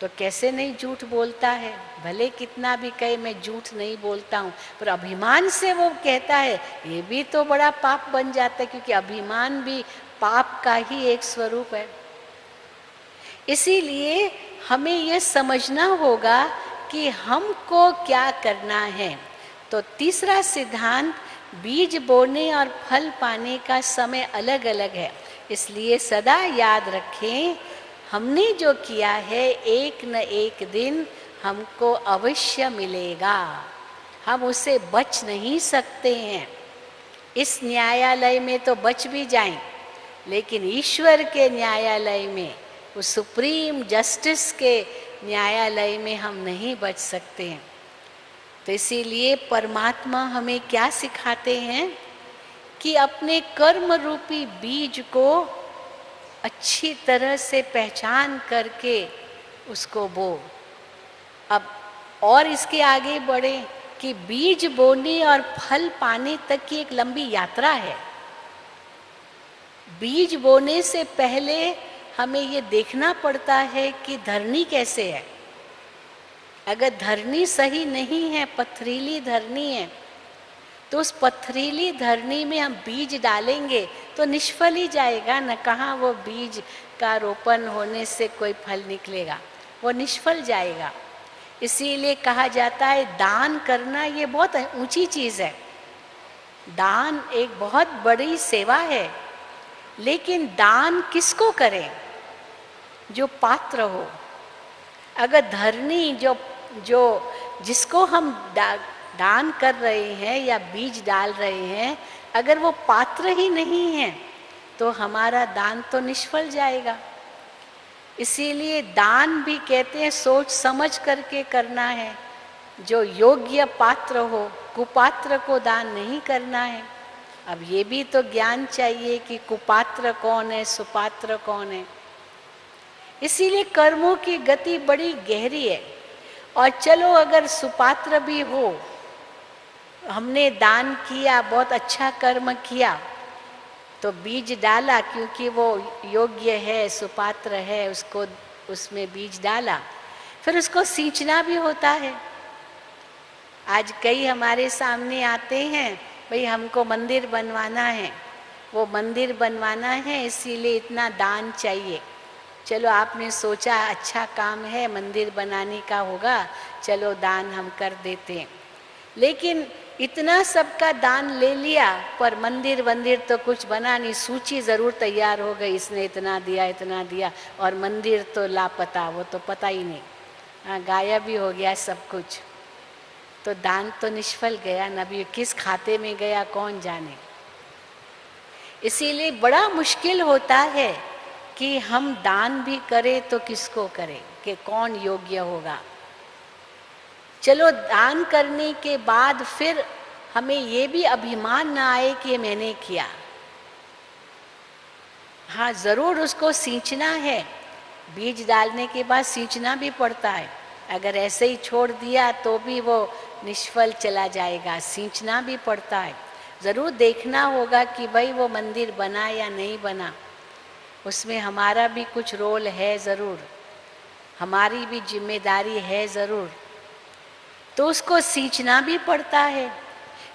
तो कैसे नहीं झूठ बोलता है, भले कितना भी कहे मैं झूठ नहीं बोलता हूँ, पर अभिमान से वो कहता है, ये भी तो बड़ा पाप बन जाता है, क्योंकि अभिमान भी पाप का ही एक स्वरूप है। इसीलिए हमें ये समझना होगा कि हमको क्या करना है। तो तीसरा सिद्धांत बीज बोने और फल पाने का समय अलग अलग है। इसलिए सदा याद रखें, हमने जो किया है एक न एक दिन हमको अवश्य मिलेगा, हम उससे बच नहीं सकते हैं। इस न्यायालय में तो बच भी जाएं, लेकिन ईश्वर के न्यायालय में, उस सुप्रीम जस्टिस के न्यायालय में हम नहीं बच सकते हैं। तो इसीलिए परमात्मा हमें क्या सिखाते हैं कि अपने कर्म रूपी बीज को अच्छी तरह से पहचान करके उसको बो। अब और इसके आगे बढ़े कि बीज बोने और फल पाने तक की एक लंबी यात्रा है। बीज बोने से पहले हमें ये देखना पड़ता है कि धरनी कैसे है। अगर धरनी सही नहीं है, पथरीली धरनी है, तो उस पथरीली धरनी में हम बीज डालेंगे तो निष्फल ही जाएगा न। कहाँ वो बीज का रोपण होने से कोई फल निकलेगा, वो निष्फल जाएगा। इसीलिए कहा जाता है दान करना ये बहुत ऊंची चीज़ है। दान एक बहुत बड़ी सेवा है, लेकिन दान किसको करें? जो पात्र हो। अगर धरनी जो जिसको हम दान कर रहे हैं या बीज डाल रहे हैं, अगर वो पात्र ही नहीं है तो हमारा दान तो निष्फल जाएगा। इसीलिए दान भी कहते हैं सोच समझ करके करना है। जो योग्य पात्र हो, कुपात्र को दान नहीं करना है। अब ये भी तो ज्ञान चाहिए कि कुपात्र कौन है, सुपात्र कौन है। इसीलिए कर्मों की गति बड़ी गहरी है। और चलो अगर सुपात्र भी हो, हमने दान किया, बहुत अच्छा कर्म किया, तो बीज डाला क्योंकि वो योग्य है, सुपात्र है, उसको उसमें बीज डाला, फिर उसको सींचना भी होता है। आज कई हमारे सामने आते हैं, भाई हमको मंदिर बनवाना है, वो मंदिर बनवाना है इसीलिए इतना दान चाहिए। चलो आपने सोचा अच्छा काम है, मंदिर बनाने का होगा, चलो दान हम कर देते हैं। लेकिन इतना सबका दान ले लिया, पर मंदिर तो कुछ बना नहीं। सूची ज़रूर तैयार हो गई, इसने इतना दिया, और मंदिर तो लापता, वो तो पता ही नहीं। हाँ, गायब भी हो गया सब कुछ। तो दान तो निष्फल गया, न भी किस खाते में गया कौन जाने। इसीलिए बड़ा मुश्किल होता है कि हम दान भी करें तो किसको करें, कि कौन योग्य होगा। चलो दान करने के बाद फिर हमें ये भी अभिमान ना आए कि मैंने किया। हाँ, ज़रूर उसको सींचना है, बीज डालने के बाद सींचना भी पड़ता है। अगर ऐसे ही छोड़ दिया तो भी वो निष्फल चला जाएगा, सींचना भी पड़ता है। ज़रूर देखना होगा कि भाई वो मंदिर बना या नहीं बना, उसमें हमारा भी कुछ रोल है ज़रूर, हमारी भी जिम्मेदारी है ज़रूर। तो उसको सींचना भी पड़ता है,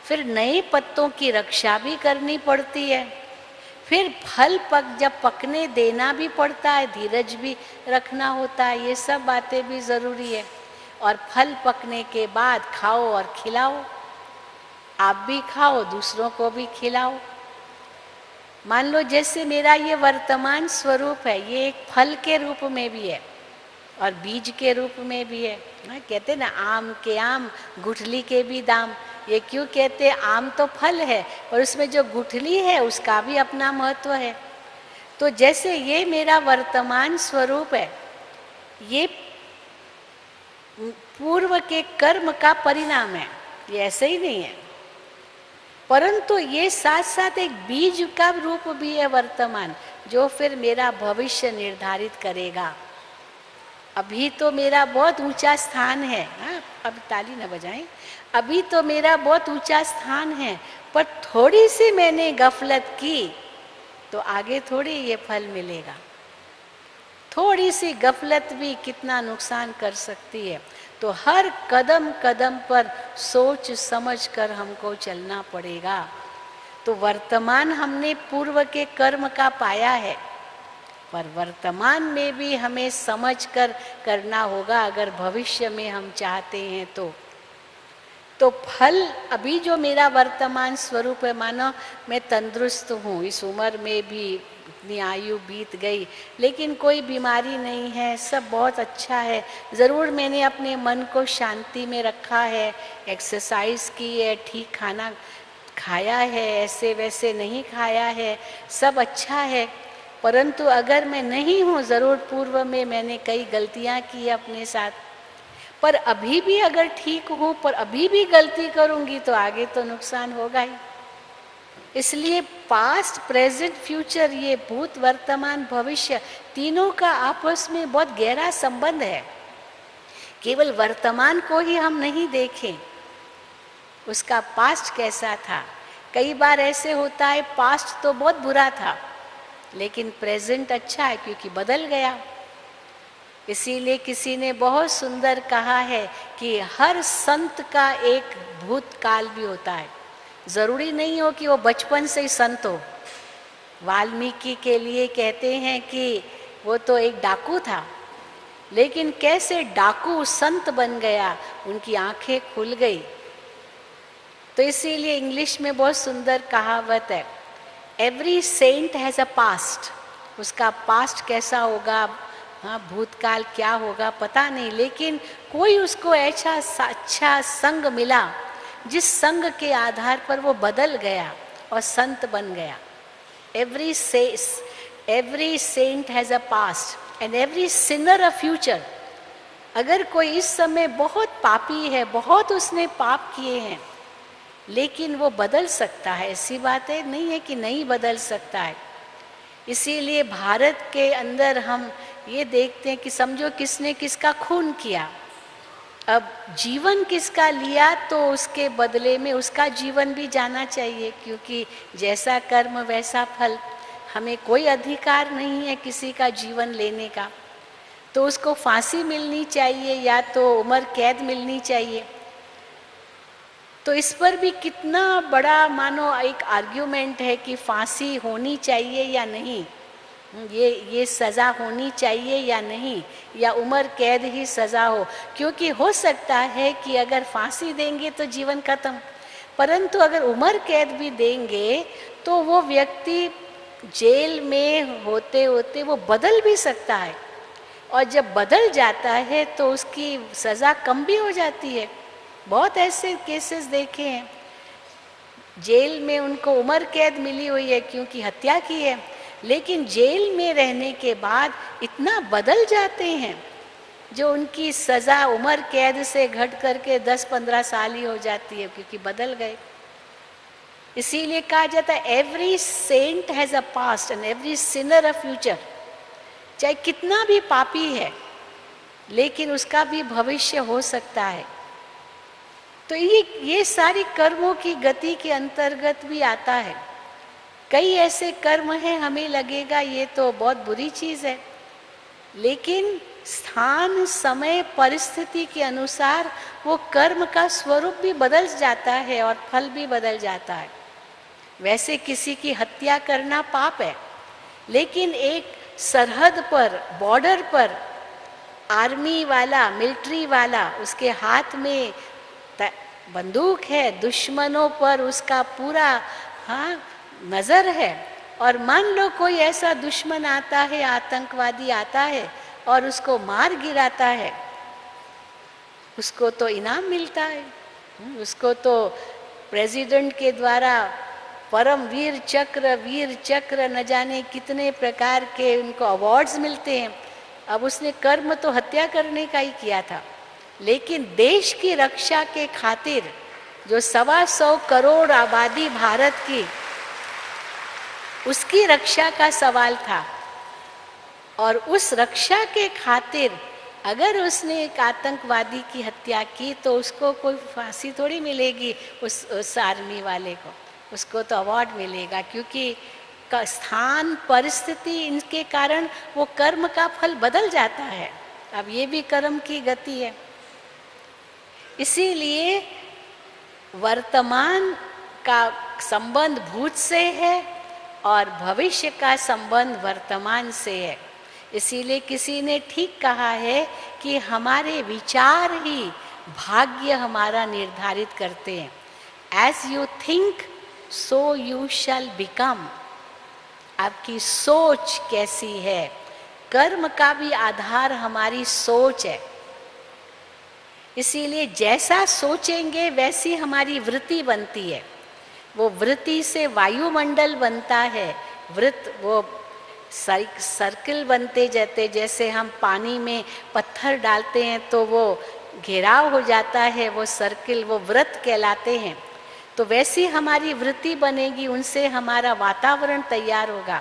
फिर नए पत्तों की रक्षा भी करनी पड़ती है, फिर फल जब पकने देना भी पड़ता है, धीरज भी रखना होता है। ये सब बातें भी ज़रूरी है। और फल पकने के बाद खाओ और खिलाओ, आप भी खाओ, दूसरों को भी खिलाओ। मान लो जैसे मेरा ये वर्तमान स्वरूप है, ये एक फल के रूप में भी है और बीज के रूप में भी है। कहते ना आम के आम, गुठली के भी दाम। ये क्यों कहते? आम तो फल है और उसमें जो गुठली है उसका भी अपना महत्व है। तो जैसे ये मेरा वर्तमान स्वरूप है, ये पूर्व के कर्म का परिणाम है, ये ऐसे ही नहीं है। परंतु ये साथ साथ एक बीज का रूप भी है वर्तमान, जो फिर मेरा भविष्य निर्धारित करेगा। अभी तो मेरा बहुत ऊंचा स्थान है, हाँ, अब ताली न बजाएं। अभी तो मेरा बहुत ऊंचा स्थान है, पर थोड़ी सी मैंने गफलत की तो आगे थोड़ी ये फल मिलेगा। थोड़ी सी गफलत भी कितना नुकसान कर सकती है। तो हर कदम कदम पर सोच समझ कर हमको चलना पड़ेगा। तो वर्तमान हमने पूर्व के कर्म का पाया है, पर वर्तमान में भी हमें समझ कर करना होगा अगर भविष्य में हम चाहते हैं तो फल अभी जो मेरा वर्तमान स्वरूप है, मानो मैं तंदुरुस्त हूँ, इस उम्र में भी इतनी आयु बीत गई लेकिन कोई बीमारी नहीं है, सब बहुत अच्छा है। ज़रूर मैंने अपने मन को शांति में रखा है, एक्सरसाइज की है, ठीक खाना खाया है, ऐसे वैसे नहीं खाया है, सब अच्छा है। परंतु अगर मैं नहीं हूँ, ज़रूर पूर्व में मैंने कई गलतियाँ की अपने साथ, पर अभी भी अगर ठीक हूँ पर अभी भी गलती करूँगी तो आगे तो नुकसान होगा ही। इसलिए पास्ट, प्रेजेंट, फ्यूचर, ये भूत, वर्तमान, भविष्य, तीनों का आपस में बहुत गहरा संबंध है। केवल वर्तमान को ही हम नहीं देखें, उसका पास्ट कैसा था। कई बार ऐसे होता है पास्ट तो बहुत बुरा था लेकिन प्रेजेंट अच्छा है क्योंकि बदल गया। इसीलिए किसी ने बहुत सुंदर कहा है कि हर संत का एक भूतकाल भी होता है। जरूरी नहीं हो कि वो बचपन से ही संत हो। वाल्मीकि के लिए कहते हैं कि वो तो एक डाकू था, लेकिन कैसे डाकू संत बन गया, उनकी आंखें खुल गई। तो इसीलिए इंग्लिश में बहुत सुंदर कहावत है, every saint has a past. उसका पास्ट कैसा होगा, हाँ, भूतकाल क्या होगा पता नहीं, लेकिन कोई उसको ऐसा अच्छा संग मिला जिस संग के आधार पर वो बदल गया और संत बन गया। Every saint has a past and every sinner a future. अगर कोई इस समय बहुत पापी है, बहुत उसने पाप किए हैं, लेकिन वो बदल सकता है, ऐसी बात है नहीं है कि नहीं बदल सकता है। इसीलिए भारत के अंदर हम ये देखते हैं कि समझो किसने किसका खून किया, अब जीवन किसका लिया तो उसके बदले में उसका जीवन भी जाना चाहिए, क्योंकि जैसा कर्म वैसा फल। हमें कोई अधिकार नहीं है किसी का जीवन लेने का, तो उसको फांसी मिलनी चाहिए या तो उम्र कैद मिलनी चाहिए। तो इस पर भी कितना बड़ा मानो एक आर्ग्यूमेंट है कि फांसी होनी चाहिए या नहीं, ये सज़ा होनी चाहिए या नहीं, या उम्र कैद ही सज़ा हो। क्योंकि हो सकता है कि अगर फांसी देंगे तो जीवन खत्म, परंतु अगर उम्र कैद भी देंगे तो वो व्यक्ति जेल में होते होते वो बदल भी सकता है, और जब बदल जाता है तो उसकी सज़ा कम भी हो जाती है। बहुत ऐसे केसेस देखे हैं, जेल में उनको उम्र कैद मिली हुई है क्योंकि हत्या की है, लेकिन जेल में रहने के बाद इतना बदल जाते हैं जो उनकी सज़ा उम्र कैद से घट करके 10-15 साल ही हो जाती है क्योंकि बदल गए। इसीलिए कहा जाता है every saint has a past and every sinner a future. चाहे कितना भी पापी है लेकिन उसका भी भविष्य हो सकता है। तो ये सारी कर्मों की गति के अंतर्गत भी आता है। कई ऐसे कर्म हैं हमें लगेगा ये तो बहुत बुरी चीज़ है, लेकिन स्थान, समय, परिस्थिति के अनुसार वो कर्म का स्वरूप भी बदल जाता है और फल भी बदल जाता है। वैसे किसी की हत्या करना पाप है, लेकिन एक सरहद पर, बॉर्डर पर आर्मी वाला, मिलिट्री वाला, उसके हाथ में बंदूक है, दुश्मनों पर उसका पूरा नज़र है, और मान लो कोई ऐसा दुश्मन आता है, आतंकवादी आता है और उसको मार गिराता है, उसको तो इनाम मिलता है, उसको तो प्रेसिडेंट के द्वारा परम वीर चक्र न जाने कितने प्रकार के उनको अवार्ड्स मिलते हैं। अब उसने कर्म तो हत्या करने का ही किया था, लेकिन देश की रक्षा के खातिर, जो 125 करोड़ आबादी भारत की, उसकी रक्षा का सवाल था, और उस रक्षा के खातिर अगर उसने एक आतंकवादी की हत्या की तो उसको कोई फांसी थोड़ी मिलेगी, उस आर्मी वाले को, उसको तो अवार्ड मिलेगा, क्योंकि स्थान, परिस्थिति, इनके कारण वो कर्म का फल बदल जाता है। अब ये भी कर्म की गति है। इसीलिए वर्तमान का संबंध भूत से है और भविष्य का संबंध वर्तमान से है। इसीलिए किसी ने ठीक कहा है कि हमारे विचार ही भाग्य हमारा निर्धारित करते हैं। As you think so you shall become. आपकी सोच कैसी है, कर्म का भी आधार हमारी सोच है। इसीलिए जैसा सोचेंगे वैसी हमारी वृत्ति बनती है। वो वृत्ति से वायुमंडल बनता है, वृत्त वो सर्किल बनते जाते। जैसे हम पानी में पत्थर डालते हैं तो वो घेराव हो जाता है, वो सर्किल, वो वृत्त कहलाते हैं। तो वैसी हमारी वृत्ति बनेगी, उनसे हमारा वातावरण तैयार होगा।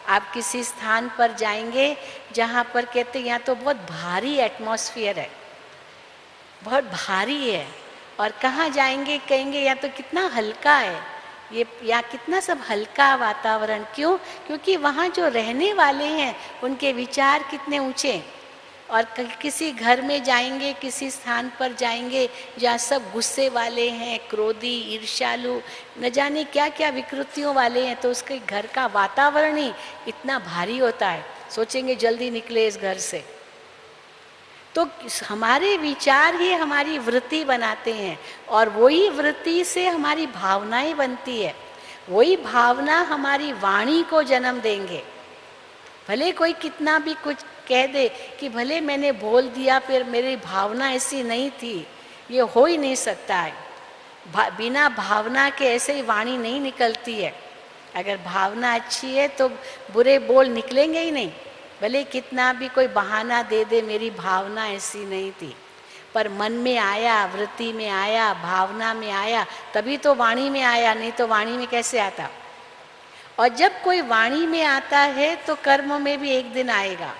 आप किसी स्थान पर जाएंगे जहाँ पर कहते हैं यहाँ तो बहुत भारी एटमॉस्फेयर है, बहुत भारी है, और कहाँ जाएंगे कहेंगे यहाँ तो कितना हल्का है, ये या कितना सब हल्का वातावरण। क्यों? क्योंकि वहाँ जो रहने वाले हैं उनके विचार कितने ऊंचे। और किसी घर में जाएंगे, किसी स्थान पर जाएंगे जहाँ सब गुस्से वाले हैं, क्रोधी, ईर्ष्यालु, न जाने क्या क्या विकृतियों वाले हैं, तो उसके घर का वातावरण ही इतना भारी होता है, सोचेंगे जल्दी निकले इस घर से। तो हमारे विचार ही हमारी वृत्ति बनाते हैं, और वही वृत्ति से हमारी भावनाएं बनती है। वही भावना हमारी वाणी को जन्म देंगे। भले कोई कितना भी कुछ कह दे कि भले मैंने बोल दिया, फिर मेरी भावना ऐसी नहीं थी, ये हो ही नहीं सकता है। बिना भावना के ऐसे ही वाणी नहीं निकलती है। अगर भावना अच्छी है तो बुरे बोल निकलेंगे ही नहीं। भले कितना भी कोई बहाना दे दे, मेरी भावना ऐसी नहीं थी, पर मन में आया, वृत्ति में आया, भावना में आया, तभी तो वाणी में आया, नहीं तो वाणी में कैसे आता। और जब कोई वाणी में आता है तो कर्म में भी एक दिन आएगा।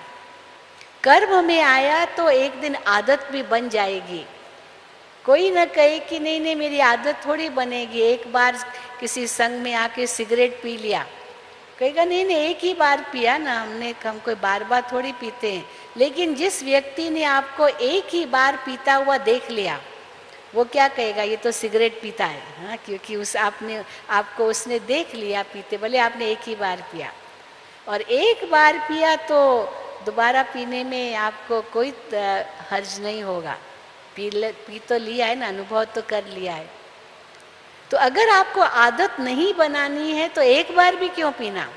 कर्म में आया तो एक दिन आदत भी बन जाएगी। कोई न कहे कि नहीं नहीं मेरी आदत थोड़ी बनेगी, एक बार किसी संग में आके सिगरेट पी लिया, कहेगा नहीं नहीं एक ही बार पिया ना हमने, हम कोई बार बार थोड़ी पीते हैं। लेकिन जिस व्यक्ति ने आपको एक ही बार पीता हुआ देख लिया, वो क्या कहेगा, ये तो सिगरेट पीता है। हाँ, क्योंकि आपको उसने देख लिया पीते, भले आपने एक ही बार पिया। और एक बार पिया तो दोबारा पीने में आपको कोई हर्ज नहीं होगा, पी तो लिया है ना, अनुभव तो कर लिया है। तो अगर आपको आदत नहीं बनानी है तो एक बार भी क्यों पीना,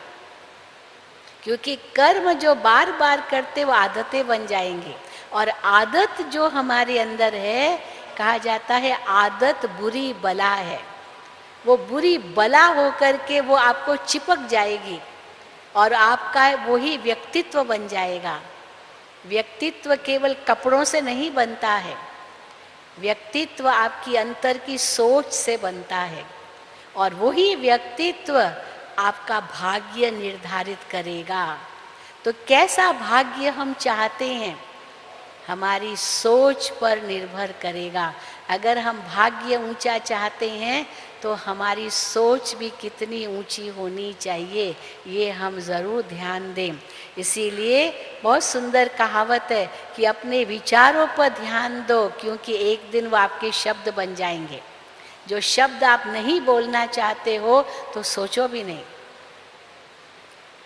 क्योंकि कर्म जो बार बार करते वो आदतें बन जाएंगी। और आदत जो हमारे अंदर है, कहा जाता है आदत बुरी बला है। वो बुरी बला होकर के वो आपको चिपक जाएगी और आपका वही व्यक्तित्व बन जाएगा। व्यक्तित्व केवल कपड़ों से नहीं बनता है, व्यक्तित्व आपकी अंतर की सोच से बनता है, और वही व्यक्तित्व आपका भाग्य निर्धारित करेगा। तो कैसा भाग्य हम चाहते हैं, हमारी सोच पर निर्भर करेगा। अगर हम भाग्य ऊंचा चाहते हैं तो हमारी सोच भी कितनी ऊंची होनी चाहिए, ये हम ज़रूर ध्यान दें। इसीलिए बहुत सुंदर कहावत है कि अपने विचारों पर ध्यान दो, क्योंकि एक दिन वो आपके शब्द बन जाएंगे। जो शब्द आप नहीं बोलना चाहते हो तो सोचो भी नहीं।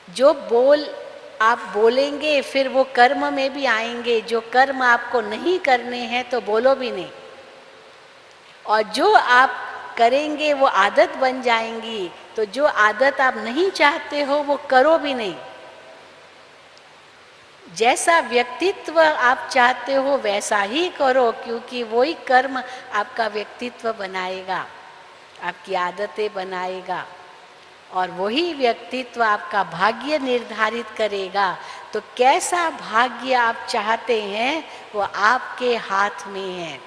जो बोल आप बोलेंगे फिर वो कर्म में भी आएंगे। जो कर्म आपको नहीं करने हैं तो बोलो भी नहीं, और जो आप करेंगे वो आदत बन जाएंगी। तो जो आदत आप नहीं चाहते हो वो करो भी नहीं। जैसा व्यक्तित्व आप चाहते हो वैसा ही करो, क्योंकि वही कर्म आपका व्यक्तित्व बनाएगा, आपकी आदतें बनाएगा, और वही व्यक्तित्व आपका भाग्य निर्धारित करेगा। तो कैसा भाग्य आप चाहते हैं वो आपके हाथ में है।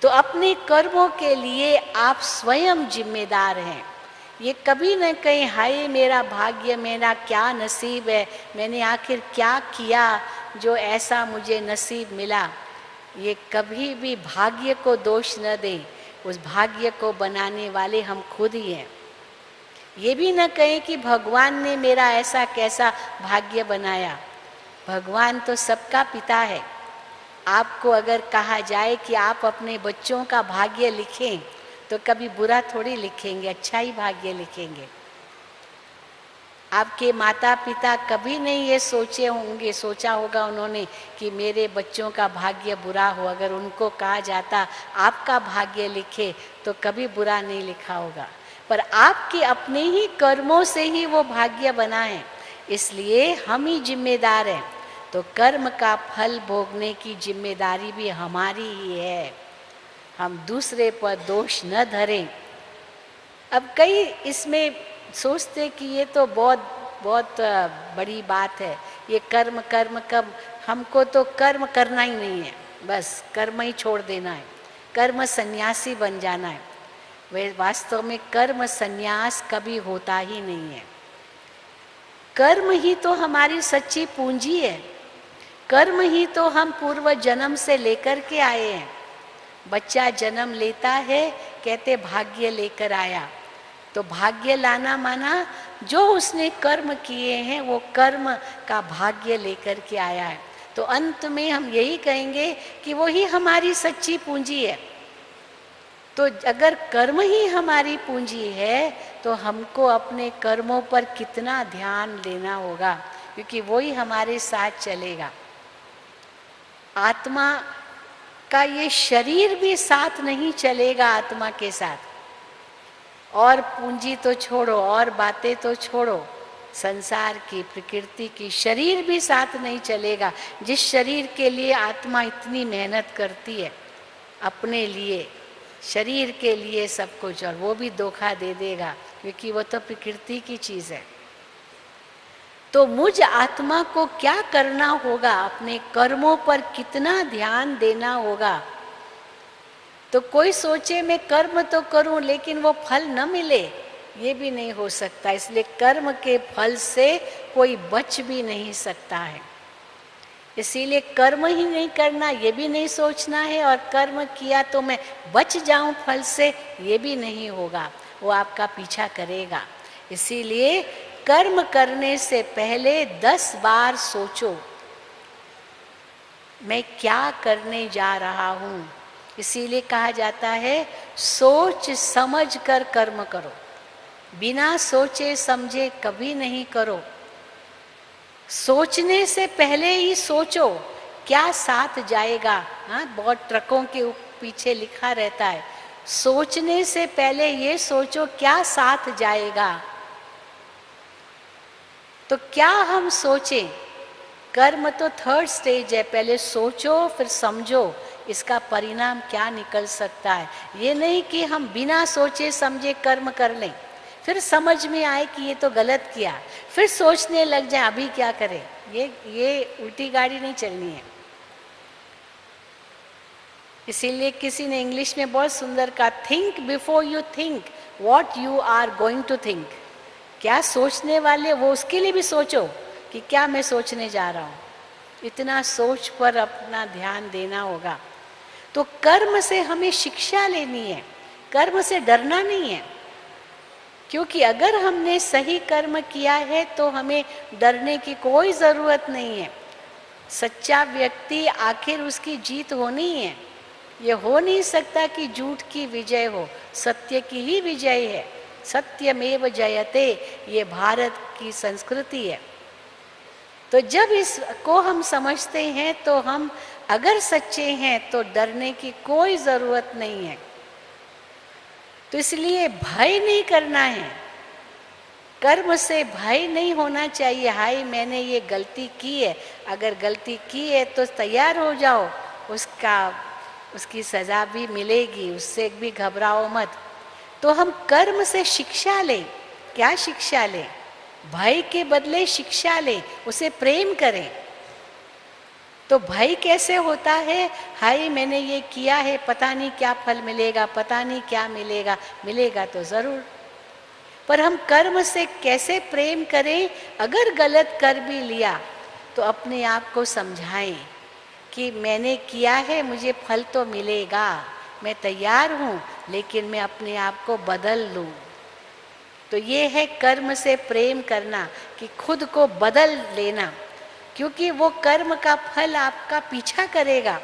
तो अपने कर्मों के लिए आप स्वयं जिम्मेदार हैं। ये कभी न कहीं हाय मेरा भाग्य, मेरा क्या नसीब है, मैंने आखिर क्या किया जो ऐसा मुझे नसीब मिला, ये कभी भी भाग्य को दोष न दें। उस भाग्य को बनाने वाले हम खुद ही हैं। ये भी न कहें कि भगवान ने मेरा ऐसा कैसा भाग्य बनाया। भगवान तो सबका पिता है। आपको अगर कहा जाए कि आप अपने बच्चों का भाग्य लिखें तो कभी बुरा थोड़ी लिखेंगे, अच्छा ही भाग्य लिखेंगे। आपके माता पिता कभी नहीं ये सोचा होगा उन्होंने कि मेरे बच्चों का भाग्य बुरा हो। अगर उनको कहा जाता आपका भाग्य लिखे तो कभी बुरा नहीं लिखा होगा, पर आपके अपने ही कर्मों से ही वो भाग्य बना है, इसलिए हम ही जिम्मेदार हैं। तो कर्म का फल भोगने की जिम्मेदारी भी हमारी ही है, हम दूसरे पर दोष न धरें। अब कई इसमें सोचते कि ये तो बहुत बहुत बड़ी बात है, ये कर्म कर्म कब, हमको तो कर्म करना ही नहीं है, बस कर्म ही छोड़ देना है, कर्म सन्यासी बन जाना है। वे वास्तव में कर्म सन्यास कभी होता ही नहीं है। कर्म ही तो हमारी सच्ची पूंजी है, कर्म ही तो हम पूर्व जन्म से लेकर के आए हैं। बच्चा जन्म लेता है, कहते भाग्य लेकर आया, तो भाग्य लाना माना जो उसने कर्म किए हैं वो कर्म का भाग्य लेकर के आया है। तो अंत में हम यही कहेंगे कि वो ही हमारी सच्ची पूंजी है। तो अगर कर्म ही हमारी पूंजी है तो हमको अपने कर्मों पर कितना ध्यान देना होगा, क्योंकि वो ही हमारे साथ चलेगा। आत्मा का ये शरीर भी साथ नहीं चलेगा आत्मा के साथ। और पूंजी तो छोड़ो, और बातें तो छोड़ो, संसार की, प्रकृति की, शरीर भी साथ नहीं चलेगा। जिस शरीर के लिए आत्मा इतनी मेहनत करती है अपने लिए, शरीर के लिए सब कुछ, और वो भी धोखा दे देगा, क्योंकि वो तो प्रकृति की चीज है। तो मुझ आत्मा को क्या करना होगा, अपने कर्मों पर कितना ध्यान देना होगा। तो कोई सोचे मैं कर्म तो करूं लेकिन वो फल न मिले, ये भी नहीं हो सकता। इसलिए कर्म के फल से कोई बच भी नहीं सकता है। इसीलिए कर्म ही नहीं करना, ये भी नहीं सोचना है, और कर्म किया तो मैं बच जाऊं फल से, ये भी नहीं होगा, वो आपका पीछा करेगा। इसीलिए कर्म करने से पहले 10 बार सोचो मैं क्या करने जा रहा हूं। इसीलिए कहा जाता है सोच समझ कर कर्म करो, बिना सोचे समझे कभी नहीं करो। सोचने से पहले ही सोचो क्या साथ जाएगा। हाँ, बहुत ट्रकों के पीछे लिखा रहता है, सोचने से पहले ये सोचो क्या साथ जाएगा। तो क्या हम सोचें, कर्म तो 3rd स्टेज है, पहले सोचो फिर समझो इसका परिणाम क्या निकल सकता है। ये नहीं कि हम बिना सोचे समझे कर्म कर लें, फिर समझ में आए कि ये तो गलत किया, फिर सोचने लग जाए अभी क्या करें। ये उल्टी गाड़ी नहीं चलनी है। इसीलिए किसी ने इंग्लिश में बहुत सुंदर कहा, think before you think what you are going to think. क्या सोचने वाले वो उसके लिए भी सोचो कि क्या मैं सोचने जा रहा हूँ। इतना सोच पर अपना ध्यान देना होगा। तो कर्म से हमें शिक्षा लेनी है, कर्म से डरना नहीं है, क्योंकि अगर हमने सही कर्म किया है तो हमें डरने की कोई जरूरत नहीं है। सच्चा व्यक्ति आखिर उसकी जीत होनी है। ये हो नहीं सकता कि झूठ की विजय हो, सत्य की ही विजय है। सत्यमेव जयते, ये भारत की संस्कृति है। तो जब इसको हम समझते हैं तो हम अगर सच्चे हैं तो डरने की कोई जरूरत नहीं है। तो इसलिए भय नहीं करना है, कर्म से भय नहीं होना चाहिए। हाय मैंने ये गलती की है, अगर गलती की है तो तैयार हो जाओ, उसकी सजा भी मिलेगी, उससे भी घबराओ मत। तो हम कर्म से शिक्षा लें। क्या शिक्षा लें? भय के बदले शिक्षा लें, उसे प्रेम करें। तो भय कैसे होता है? हाय मैंने ये किया है, पता नहीं क्या फल मिलेगा, पता नहीं क्या मिलेगा, मिलेगा तो जरूर। पर हम कर्म से कैसे प्रेम करें? अगर गलत कर भी लिया तो अपने आप को समझाएं कि मैंने किया है, मुझे फल तो मिलेगा, मैं तैयार हूँ, लेकिन मैं अपने आप को बदल लूँ। तो ये है कर्म से प्रेम करना, कि खुद को बदल लेना, क्योंकि वो कर्म का फल आपका पीछा करेगा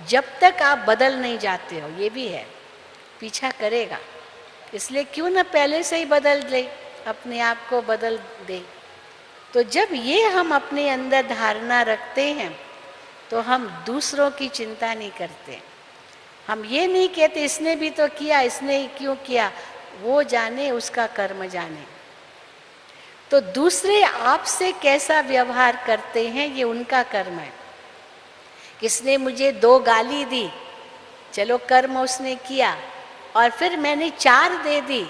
जब तक आप बदल नहीं जाते हो। ये भी है, पीछा करेगा। इसलिए क्यों ना पहले से ही बदल ले, अपने आप को बदल दे। तो जब ये हम अपने अंदर धारणा रखते हैं तो हम दूसरों की चिंता नहीं करते। हम ये नहीं कहते इसने भी तो किया, इसने क्यों किया, वो जाने, उसका कर्म जाने। तो दूसरे आपसे कैसा व्यवहार करते हैं ये उनका कर्म है। किसने मुझे 2 गाली दी, चलो कर्म उसने किया, और फिर मैंने 4 दे दी,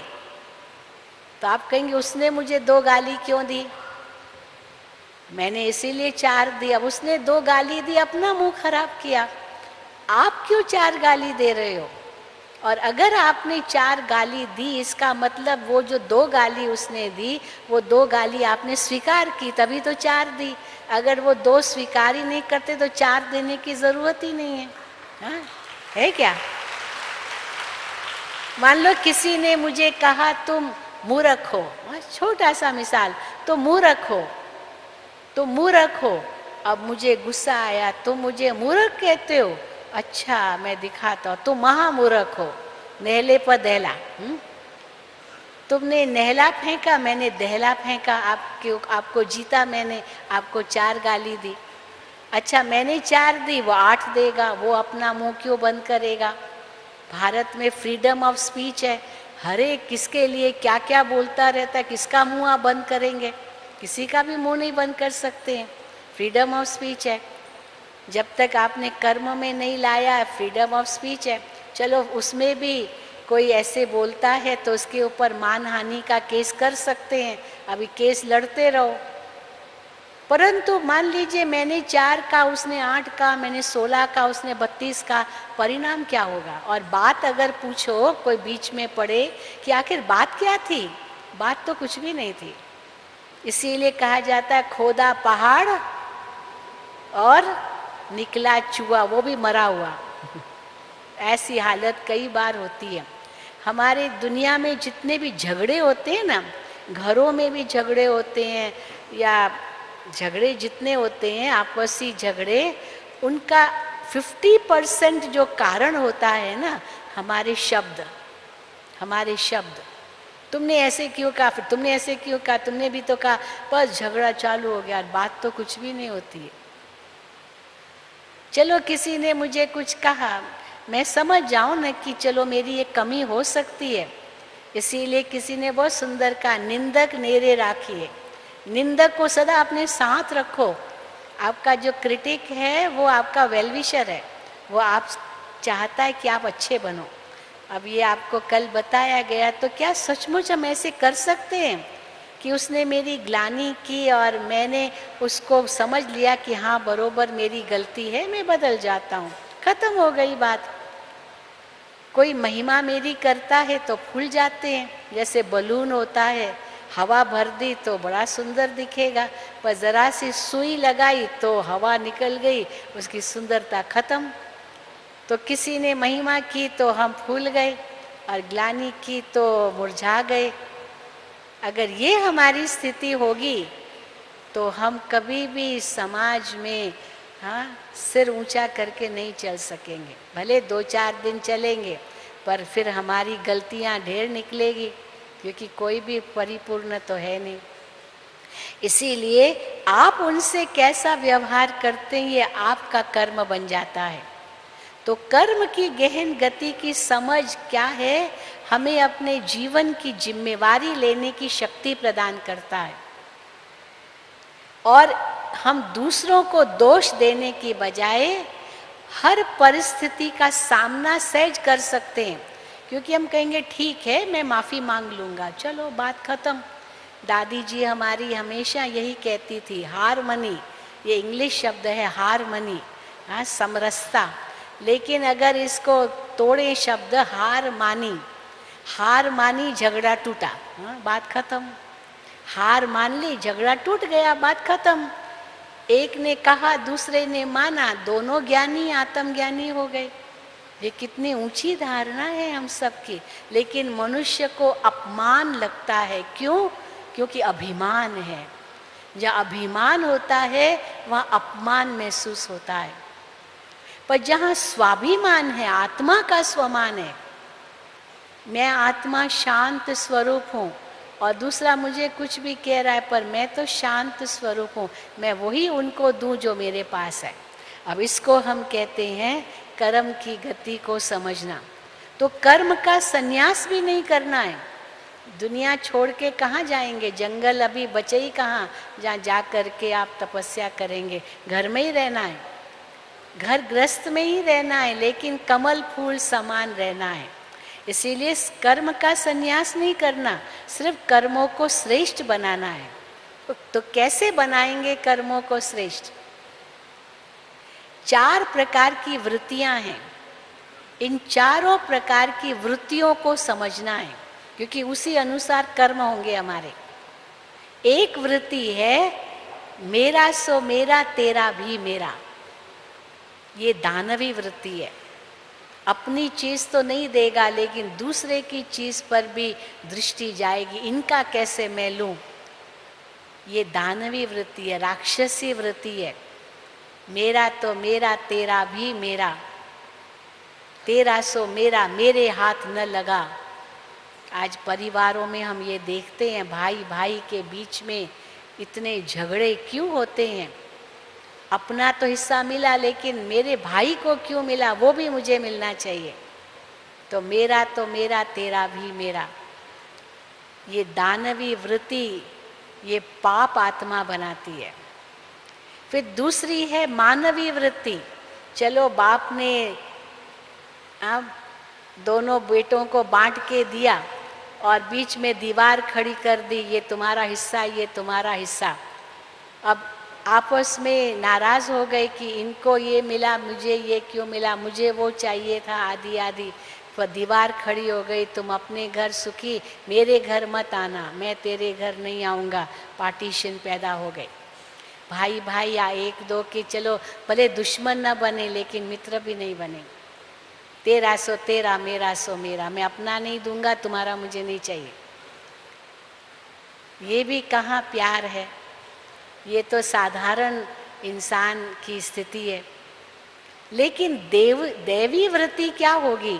तो आप कहेंगे उसने मुझे 2 गाली क्यों दी, मैंने इसीलिए 4 दी। अब उसने 2 गाली दी, अपना मुंह खराब किया, आप क्यों 4 गाली दे रहे हो? और अगर आपने 4 गाली दी, इसका मतलब वो जो 2 गाली उसने दी, वो 2 गाली आपने स्वीकार की, तभी तो 4 दी। अगर वो 2 स्वीकार ही नहीं करते तो 4 देने की जरूरत ही नहीं है। हाँ? है क्या? मान लो किसी ने मुझे कहा तुम मूर्ख हो, छोटा सा मिसाल, तो मूर्ख हो, तो मूर्ख हो। अब मुझे गुस्सा आया, तुम मुझे मूर्ख कहते हो, अच्छा मैं दिखाता हूँ, तुम महामूर्ख हो, नहले पर दहला। तुमने नहला फेंका, मैंने दहला फेंका, आपको जीता मैंने, आपको 4 गाली दी। अच्छा मैंने 4 दी, वो 8 देगा, वो अपना मुंह क्यों बंद करेगा? भारत में फ्रीडम ऑफ स्पीच है, हर एक किसके लिए क्या क्या बोलता रहता है, किसका मुंह आप बंद करेंगे? किसी का भी मुंह नहीं बंद कर सकते हैं, फ्रीडम ऑफ स्पीच है। जब तक आपने कर्म में नहीं लाया, फ्रीडम ऑफ स्पीच है। चलो उसमें भी कोई ऐसे बोलता है तो उसके ऊपर मानहानि का केस कर सकते हैं, अभी केस लड़ते रहो। परंतु मान लीजिए मैंने 4 का, उसने 8 का, मैंने 16 का, उसने 32 का, परिणाम क्या होगा? और बात अगर पूछो, कोई बीच में पड़े कि आखिर बात क्या थी, बात तो कुछ भी नहीं थी। इसीलिए कहा जाता है खोदा पहाड़ और निकला चूहा, वो भी मरा हुआ। ऐसी हालत कई बार होती है। हमारे दुनिया में जितने भी झगड़े होते हैं ना, घरों में भी झगड़े होते हैं, या झगड़े जितने होते हैं आपसी झगड़े, उनका 50% जो कारण होता है ना, हमारे शब्द, हमारे शब्द। तुमने ऐसे क्यों कहा, फिर तुमने ऐसे क्यों कहा, तुमने भी तो कहा, बस झगड़ा चालू हो गया, बात तो कुछ भी नहीं होती है। चलो किसी ने मुझे कुछ कहा, मैं समझ जाऊं ना कि चलो मेरी एक कमी हो सकती है, इसीलिए किसी ने बहुत सुंदर कहा, निंदक नेरे राखिए। निंदक को सदा अपने साथ रखो। आपका जो क्रिटिक है वो आपका वेलविशर है, वो आप चाहता है कि आप अच्छे बनो। अब ये आपको कल बताया गया, तो क्या सचमुच हम ऐसे कर सकते हैं कि उसने मेरी ग्लानि की और मैंने उसको समझ लिया कि हाँ बरोबर मेरी गलती है, मैं बदल जाता हूँ, खत्म हो गई बात। कोई महिमा मेरी करता है तो फूल जाते हैं, जैसे बलून होता है, हवा भर दी तो बड़ा सुंदर दिखेगा, पर जरा सी सुई लगाई तो हवा निकल गई, उसकी सुंदरता खत्म। तो किसी ने महिमा की तो हम फूल गए, और ग्लानि की तो मुरझा गए। अगर ये हमारी स्थिति होगी तो हम कभी भी समाज में सिर ऊंचा करके नहीं चल सकेंगे। भले 2-4 दिन चलेंगे, पर फिर हमारी गलतियां ढेर निकलेगी, क्योंकि कोई भी परिपूर्ण तो है नहीं। इसीलिए आप उनसे कैसा व्यवहार करते हैं ये आपका कर्म बन जाता है। तो कर्म की गहन गति की समझ क्या है, हमें अपने जीवन की जिम्मेवारी लेने की शक्ति प्रदान करता है। और हम दूसरों को दोष देने की बजाय हर परिस्थिति का सामना सहज कर सकते हैं, क्योंकि हम कहेंगे ठीक है मैं माफ़ी मांग लूँगा, चलो बात खत्म। दादी जी हमारी हमेशा यही कहती थी, हारमनी, ये इंग्लिश शब्द है हारमनी, समरसता। लेकिन अगर इसको तोड़े शब्द हार मानी झगड़ा टूटा, बात खत्म। हार मान ली, झगड़ा टूट गया, बात खत्म। एक ने कहा, दूसरे ने माना, दोनों ज्ञानी आत्मज्ञानी हो गए। ये कितनी ऊंची धारणा है हम सबकी, लेकिन मनुष्य को अपमान लगता है। क्यों? क्योंकि अभिमान है। जहाँ अभिमान होता है वहाँ अपमान महसूस होता है, पर जहाँ स्वाभिमान है, आत्मा का स्वमान है, मैं आत्मा शांत स्वरूप हूँ, और दूसरा मुझे कुछ भी कह रहा है, पर मैं तो शांत स्वरूप हूँ, मैं वही उनको दूँ जो मेरे पास है। अब इसको हम कहते हैं कर्म की गति को समझना। तो कर्म का संन्यास भी नहीं करना है। दुनिया छोड़ के कहाँ जाएंगे, जंगल अभी बचे ही कहाँ जहाँ जा कर के आप तपस्या करेंगे। घर में ही रहना है, घर गृहस्थ में ही रहना है, लेकिन कमल फूल समान रहना है। इसीलिए कर्म का संन्यास नहीं करना, सिर्फ कर्मों को श्रेष्ठ बनाना है। तो कैसे बनाएंगे कर्मों को श्रेष्ठ? 4 प्रकार की वृत्तियां हैं। इन चारों प्रकार की वृत्तियों को समझना है, क्योंकि उसी अनुसार कर्म होंगे हमारे। एक वृत्ति है मेरा सो मेरा तेरा भी मेरा, ये दानवी वृत्ति है। अपनी चीज तो नहीं देगा, लेकिन दूसरे की चीज पर भी दृष्टि जाएगी, इनका कैसे मैं लूं। ये दानवी वृत्ति है, राक्षसी वृत्ति है। मेरा तो मेरा तेरा भी मेरा, तेरा सो मेरा मेरे हाथ न लगा। आज परिवारों में हम ये देखते हैं, भाई भाई के बीच में इतने झगड़े क्यों होते हैं। अपना तो हिस्सा मिला, लेकिन मेरे भाई को क्यों मिला, वो भी मुझे मिलना चाहिए। तो मेरा तेरा भी मेरा, ये दानवी वृत्ति ये पाप आत्मा बनाती है। फिर दूसरी है मानवी वृत्ति। चलो बाप ने दोनों बेटों को बांट के दिया और बीच में दीवार खड़ी कर दी, ये तुम्हारा हिस्सा, ये तुम्हारा हिस्सा। अब आपस में नाराज हो गए कि इनको ये मिला, मुझे ये क्यों मिला, मुझे वो चाहिए था, आदि आदि। पर दीवार खड़ी हो गई, तुम अपने घर सुखी, मेरे घर मत आना, मैं तेरे घर नहीं आऊँगा। पार्टीशन पैदा हो गए। भाई भाई या एक दो के चलो भले दुश्मन न बने, लेकिन मित्र भी नहीं बने। तेरा सो तेरा, मेरा सो मेरा, मैं अपना नहीं दूंगा, तुम्हारा मुझे नहीं चाहिए। ये भी कहाँ प्यार है, ये तो साधारण इंसान की स्थिति है। लेकिन दैवी वृत्ति क्या होगी?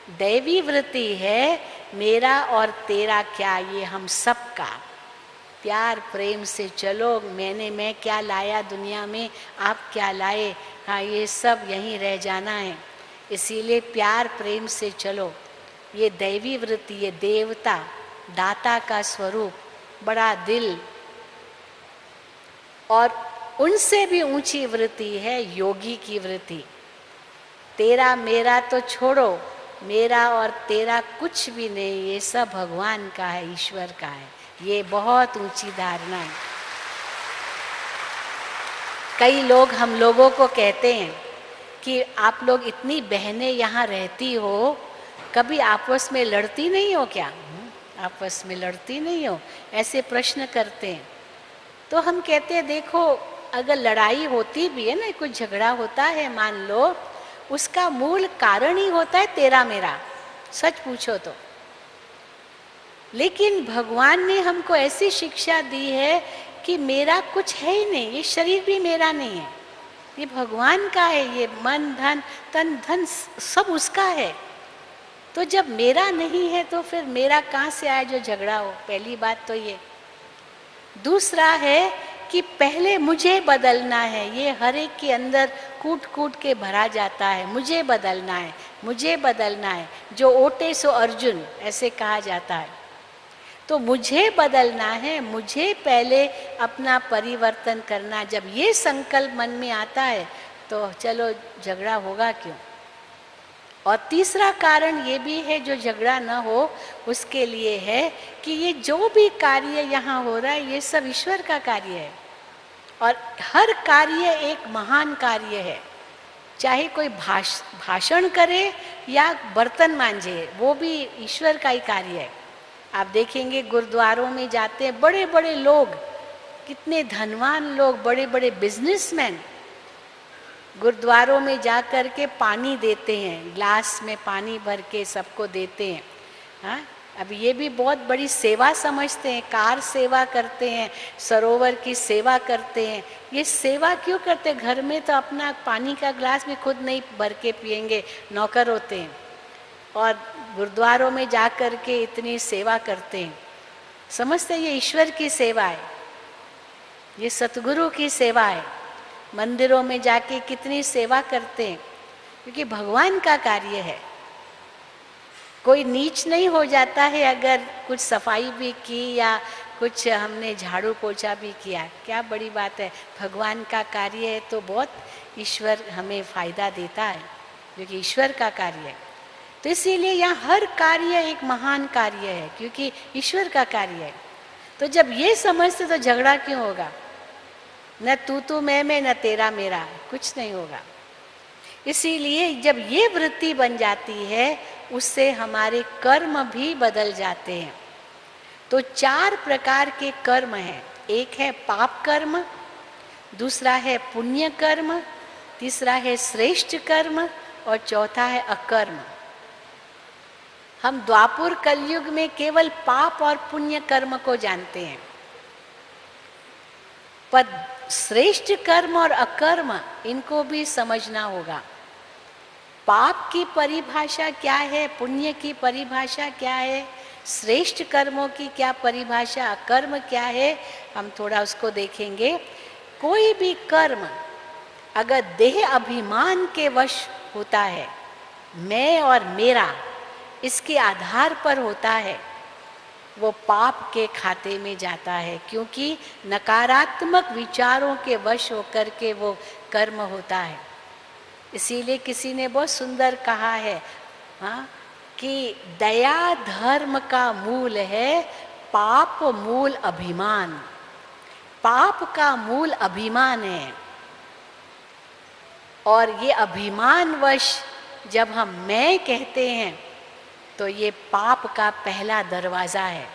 दैवी वृत्ति है मेरा और तेरा क्या, ये हम सब का। प्यार प्रेम से चलो, मैं क्या लाया दुनिया में, आप क्या लाए, हाँ ये सब यहीं रह जाना है। इसीलिए प्यार प्रेम से चलो, ये दैवी वृत्ति, ये देवता दाता का स्वरूप, बड़ा दिल। और उनसे भी ऊंची वृत्ति है योगी की वृत्ति। तेरा मेरा तो छोड़ो, मेरा और तेरा कुछ भी नहीं, ये सब भगवान का है, ईश्वर का है। ये बहुत ऊंची धारणा है। कई लोग हम लोगों को कहते हैं कि आप लोग इतनी बहनें यहाँ रहती हो, कभी आपस में लड़ती नहीं हो क्या? आपस में लड़ती नहीं हो, ऐसे प्रश्न करते हैं। तो हम कहते हैं देखो, अगर लड़ाई होती भी है ना, कुछ झगड़ा होता है मान लो, उसका मूल कारण ही होता है तेरा मेरा, सच पूछो तो। लेकिन भगवान ने हमको ऐसी शिक्षा दी है कि मेरा कुछ है ही नहीं, ये शरीर भी मेरा नहीं है, ये भगवान का है, ये मन धन तन धन सब उसका है। तो जब मेरा नहीं है तो फिर मेरा कहाँ से आए जो झगड़ा हो? पहली बात तो ये। दूसरा है कि पहले मुझे बदलना है, ये हर एक के अंदर कूट कूट के भरा जाता है, मुझे बदलना है, मुझे बदलना है। जो ओटे सो अर्जुन, ऐसे कहा जाता है। तो मुझे बदलना है, मुझे पहले अपना परिवर्तन करना। जब ये संकल्प मन में आता है तो चलो झगड़ा होगा क्यों। और तीसरा कारण ये भी है जो झगड़ा न हो उसके लिए है कि ये जो भी कार्य यहाँ हो रहा है ये सब ईश्वर का कार्य है, और हर कार्य एक महान कार्य है। चाहे कोई भाषण करे या बर्तन मांजे, वो भी ईश्वर का ही कार्य है। आप देखेंगे गुरुद्वारों में जाते हैं बड़े बड़े लोग, कितने धनवान लोग, बड़े बड़े बिजनेसमैन गुरुद्वारों में जा कर के पानी देते हैं, ग्लास में पानी भर के सबको देते हैं। हाँ, अब ये भी बहुत बड़ी सेवा समझते हैं। कार सेवा करते हैं, सरोवर की सेवा करते हैं। ये सेवा क्यों करते? घर में तो अपना पानी का ग्लास भी खुद नहीं भर के पिएंगे, नौकर होते हैं, और गुरुद्वारों में जा कर के इतनी सेवा करते हैं। समझते ये ईश्वर की सेवा है, ये सतगुरु की सेवा है। मंदिरों में जाके कितनी सेवा करते हैं, क्योंकि भगवान का कार्य है। कोई नीच नहीं हो जाता है अगर कुछ सफाई भी की या कुछ हमने झाड़ू पोछा भी किया, क्या बड़ी बात है। भगवान का कार्य है तो बहुत ईश्वर हमें फायदा देता है, क्योंकि ईश्वर का कार्य है। तो इसीलिए यहाँ हर कार्य एक महान कार्य है, क्योंकि ईश्वर का कार्य है। तो जब ये समझते तो झगड़ा क्यों होगा? न तू मैं न तेरा मेरा, कुछ नहीं होगा। इसीलिए जब ये वृत्ति बन जाती है, उससे हमारे कर्म भी बदल जाते हैं। तो 4 प्रकार के कर्म हैं। एक है पाप कर्म, दूसरा है पुण्य कर्म, तीसरा है श्रेष्ठ कर्म और चौथा है अकर्म। हम द्वापुर कलयुग में केवल पाप और पुण्य कर्म को जानते हैं, पर श्रेष्ठ कर्म और अकर्म इनको भी समझना होगा। पाप की परिभाषा क्या है, पुण्य की परिभाषा क्या है, श्रेष्ठ कर्मों की क्या परिभाषा, अकर्म क्या है, हम थोड़ा उसको देखेंगे। कोई भी कर्म अगर देह अभिमान के वश होता है, मैं और मेरा, इसके आधार पर होता है, वो पाप के खाते में जाता है, क्योंकि नकारात्मक विचारों के वश होकर के वो कर्म होता है। इसीलिए किसी ने बहुत सुंदर कहा है, हाँ, कि दया धर्म का मूल है, पाप मूल अभिमान। पाप का मूल अभिमान है, और ये अभिमानवश जब हम मैं कहते हैं तो ये पाप का पहला दरवाजा है।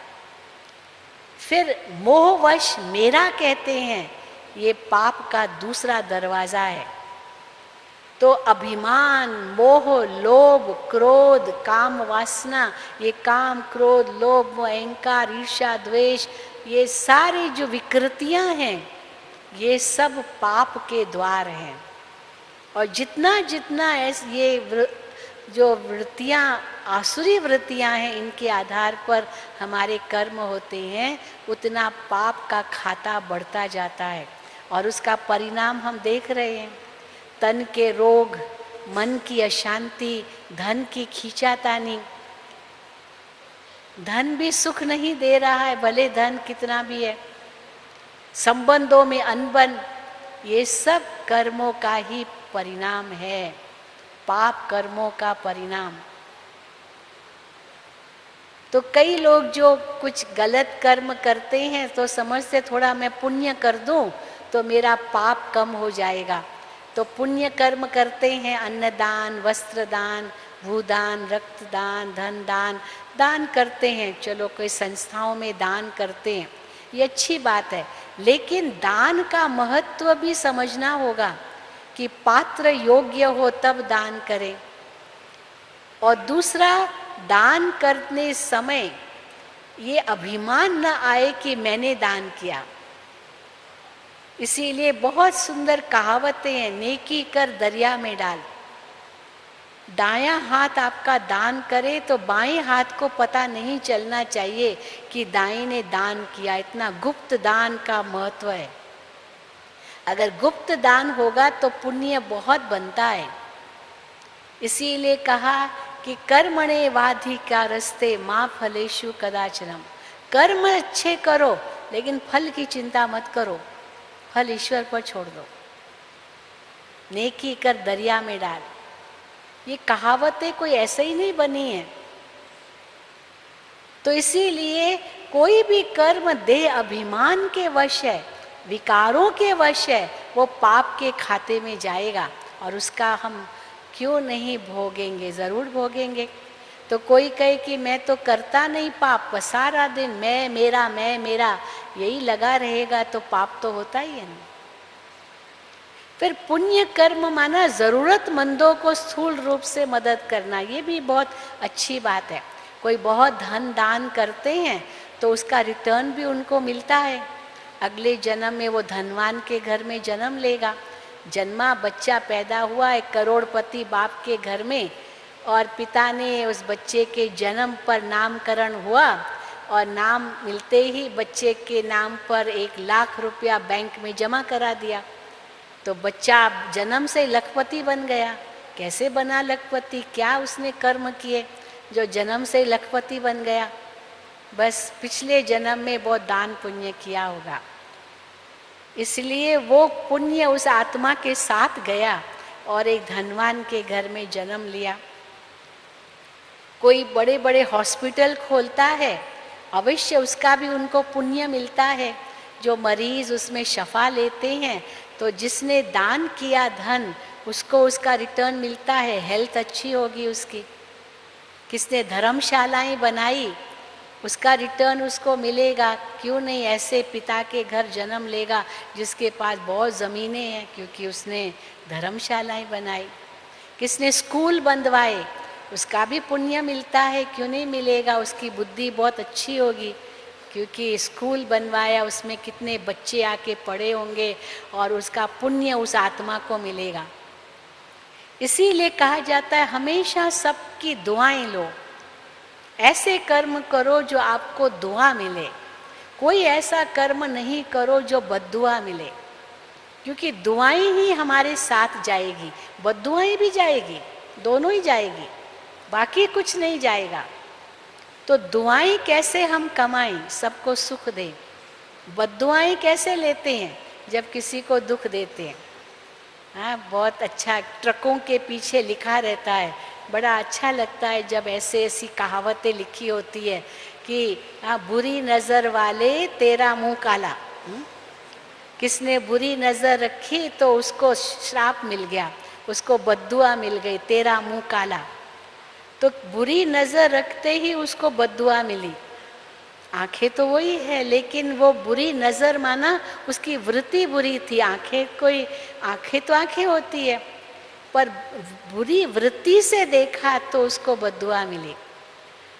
फिर मोहवश मेरा कहते हैं, ये पाप का दूसरा दरवाजा है। तो अभिमान, मोह, लोभ, क्रोध, काम वासना, ये काम, क्रोध, लोभ, अहंकार, ईर्ष्या, द्वेष, ये सारी जो विकृतियां हैं, ये सब पाप के द्वार हैं। और जितना जितना ये जो वृत्तियां, आसुरी वृत्तियां हैं, इनके आधार पर हमारे कर्म होते हैं, उतना पाप का खाता बढ़ता जाता है। और उसका परिणाम हम देख रहे हैं, तन के रोग, मन की अशांति, धन की खींचातानी। धन भी सुख नहीं दे रहा है, भले धन कितना भी है। संबंधों में अनबन, ये सब कर्मों का ही परिणाम है, पाप कर्मों का परिणाम। तो कई लोग जो कुछ गलत कर्म करते हैं तो समझते थोड़ा मैं पुण्य कर दूं तो मेरा पाप कम हो जाएगा। तो पुण्य कर्म करते हैं, अन्नदान, वस्त्रदान, भूदान, रक्तदान, धन दान, दान करते हैं। चलो कोई संस्थाओं में दान करते हैं, ये अच्छी बात है। लेकिन दान का महत्व भी समझना होगा कि पात्र योग्य हो तब दान करें। और दूसरा, दान करने समय ये अभिमान न आए कि मैंने दान किया। इसीलिए बहुत सुंदर कहावतें हैं, नेकी कर दरिया में डाल। दायां हाथ आपका दान करे तो बाएं हाथ को पता नहीं चलना चाहिए कि दाएं ने दान किया। इतना गुप्त दान का महत्व है। अगर गुप्त दान होगा तो पुण्य बहुत बनता है। इसीलिए कहा कि कर्मणे वाधिकारस्ते मां फलेषु कदाचनम। कर्म अच्छे करो, लेकिन फल की चिंता मत करो, फल ईश्वर पर छोड़ दो। नेकी कर दरिया में डाल, ये कहावतें कोई ऐसे ही नहीं बनी है। तो इसीलिए कोई भी कर्म देह अभिमान के वश है, विकारों के वश है, वो पाप के खाते में जाएगा। और उसका हम क्यों नहीं भोगेंगे, जरूर भोगेंगे। तो कोई कहे कि मैं तो करता नहीं पाप, सारा दिन मैं मेरा यही लगा रहेगा, तो पाप तो होता ही है ना। फिर पुण्य कर्म माना जरूरतमंदों को स्थूल रूप से मदद करना, ये भी बहुत अच्छी बात है। कोई बहुत धन दान करते हैं तो उसका रिटर्न भी उनको मिलता है। अगले जन्म में वो धनवान के घर में जन्म लेगा। जन्मा बच्चा पैदा हुआ एक करोड़पति बाप के घर में, और पिता ने उस बच्चे के जन्म पर नामकरण हुआ और नाम मिलते ही बच्चे के नाम पर 1 लाख रुपया बैंक में जमा करा दिया। तो बच्चा जन्म से लखपति बन गया। कैसे बना लखपति? क्या उसने कर्म किए जो जन्म से लखपति बन गया? बस पिछले जन्म में बहुत दान पुण्य किया होगा, इसलिए वो पुण्य उस आत्मा के साथ गया और एक धनवान के घर में जन्म लिया। कोई बड़े बड़े हॉस्पिटल खोलता है, अवश्य उसका भी उनको पुण्य मिलता है। जो मरीज उसमें शफा लेते हैं तो जिसने दान किया धन, उसको उसका रिटर्न मिलता है, हेल्थ अच्छी होगी उसकी। किसने धर्मशालाएं बनाई, उसका रिटर्न उसको मिलेगा। क्यों नहीं ऐसे पिता के घर जन्म लेगा जिसके पास बहुत ज़मीनें हैं, क्योंकि उसने धर्मशालाएं बनाई। किसने स्कूल बंधवाए, उसका भी पुण्य मिलता है। क्यों नहीं मिलेगा? उसकी बुद्धि बहुत अच्छी होगी, क्योंकि स्कूल बनवाया, उसमें कितने बच्चे आके पढ़े होंगे और उसका पुण्य उस आत्मा को मिलेगा। इसीलिए कहा जाता है हमेशा सबकी दुआएं लो, ऐसे कर्म करो जो आपको दुआ मिले। कोई ऐसा कर्म नहीं करो जो बद्दुआ मिले, क्योंकि दुआएं ही हमारे साथ जाएगी, बद्दुआएं भी जाएगी, दोनों ही जाएगी, बाकी कुछ नहीं जाएगा। तो दुआएं कैसे हम कमाएं, सबको सुख दें? बद्दुआएं कैसे लेते हैं? जब किसी को दुख देते हैं। हाँ, बहुत अच्छा ट्रकों के पीछे लिखा रहता है, बड़ा अच्छा लगता है जब ऐसी कहावतें लिखी होती है कि बुरी नज़र वाले तेरा मुंह काला। किसने बुरी नज़र रखी तो उसको श्राप मिल गया, उसको बद्दुआ मिल गई, तेरा मुंह काला। तो बुरी नज़र रखते ही उसको बद्दुआ मिली। आंखें तो वही है, लेकिन वो बुरी नज़र माना उसकी वृत्ति बुरी थी। आंखें तो आंखें होती है, पर बुरी वृत्ति से देखा तो उसको बद्दुआ मिली।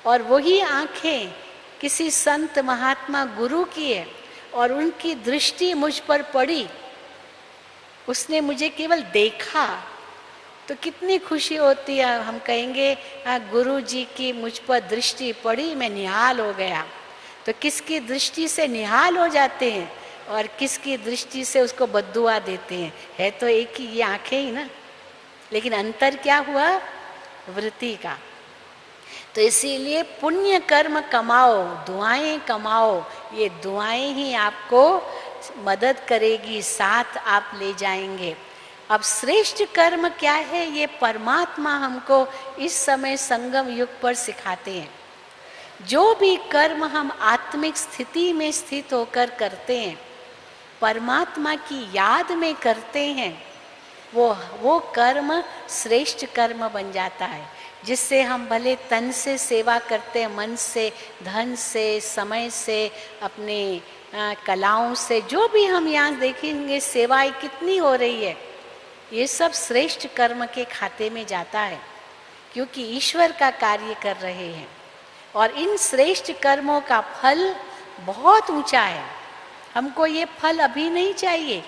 और वही आंखें किसी संत महात्मा गुरु की है और उनकी दृष्टि मुझ पर पड़ी, उसने मुझे केवल देखा तो कितनी खुशी होती है। हम कहेंगे गुरु जी की मुझ पर दृष्टि पड़ी, मैं निहाल हो गया। तो किसकी दृष्टि से निहाल हो जाते हैं और किसकी दृष्टि से उसको बद्दुआ देते हैं? है तो एक ही, ये आंखें ही ना, लेकिन अंतर क्या हुआ? वृत्ति का। तो इसीलिए पुण्य कर्म कमाओ, दुआएं कमाओ, ये दुआएं ही आपको मदद करेगी, साथ आप ले जाएंगे। अब श्रेष्ठ कर्म क्या है, ये परमात्मा हमको इस समय संगम युग पर सिखाते हैं। जो भी कर्म हम आत्मिक स्थिति में स्थित होकर करते हैं, परमात्मा की याद में करते हैं, वो कर्म श्रेष्ठ कर्म बन जाता है, जिससे हम भले तन से सेवा करते हैं, मन से, धन से, समय से, अपने कलाओं से, जो भी हम यहाँ देखेंगे सेवाएं कितनी हो रही है, ये सब श्रेष्ठ कर्म के खाते में जाता है, क्योंकि ईश्वर का कार्य कर रहे हैं। और इन श्रेष्ठ कर्मों का फल बहुत ऊंचा है। हमको ये फल अभी नहीं चाहिए।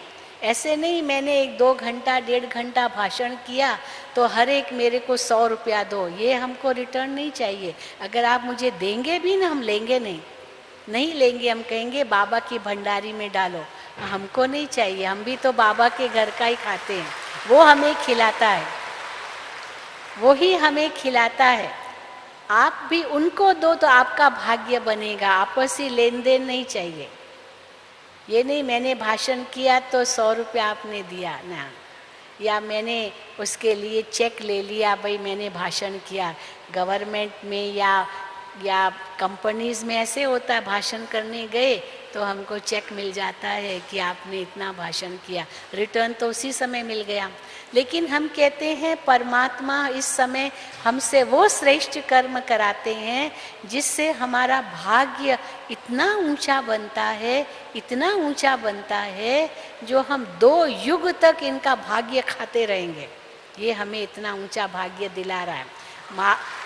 ऐसे नहीं मैंने 1-2 घंटा 1.5 घंटा भाषण किया तो हर एक मेरे को 100 रुपया दो, ये हमको रिटर्न नहीं चाहिए। अगर आप मुझे देंगे भी ना, हम लेंगे नहीं लेंगे। हम कहेंगे बाबा की भंडारी में डालो, हमको नहीं चाहिए। हम भी तो बाबा के घर का ही खाते हैं, वो हमें खिलाता है, वो ही हमें खिलाता है। आप भी उनको दो तो आपका भाग्य बनेगा। आपसी लेन देन नहीं चाहिए। ये नहीं मैंने भाषण किया तो 100 रुपया आपने दिया ना, या मैंने उसके लिए चेक ले लिया, भाई मैंने भाषण किया। गवर्नमेंट में या कंपनीज में ऐसे होता है, भाषण करने गए तो हमको चेक मिल जाता है कि आपने इतना भाषण किया, रिटर्न तो उसी समय मिल गया। लेकिन हम कहते हैं परमात्मा इस समय हमसे वो श्रेष्ठ कर्म कराते हैं जिससे हमारा भाग्य इतना ऊंचा बनता है, इतना ऊंचा बनता है, जो हम 2 युग तक इनका भाग्य खाते रहेंगे। ये हमें इतना ऊंचा भाग्य दिला रहा है।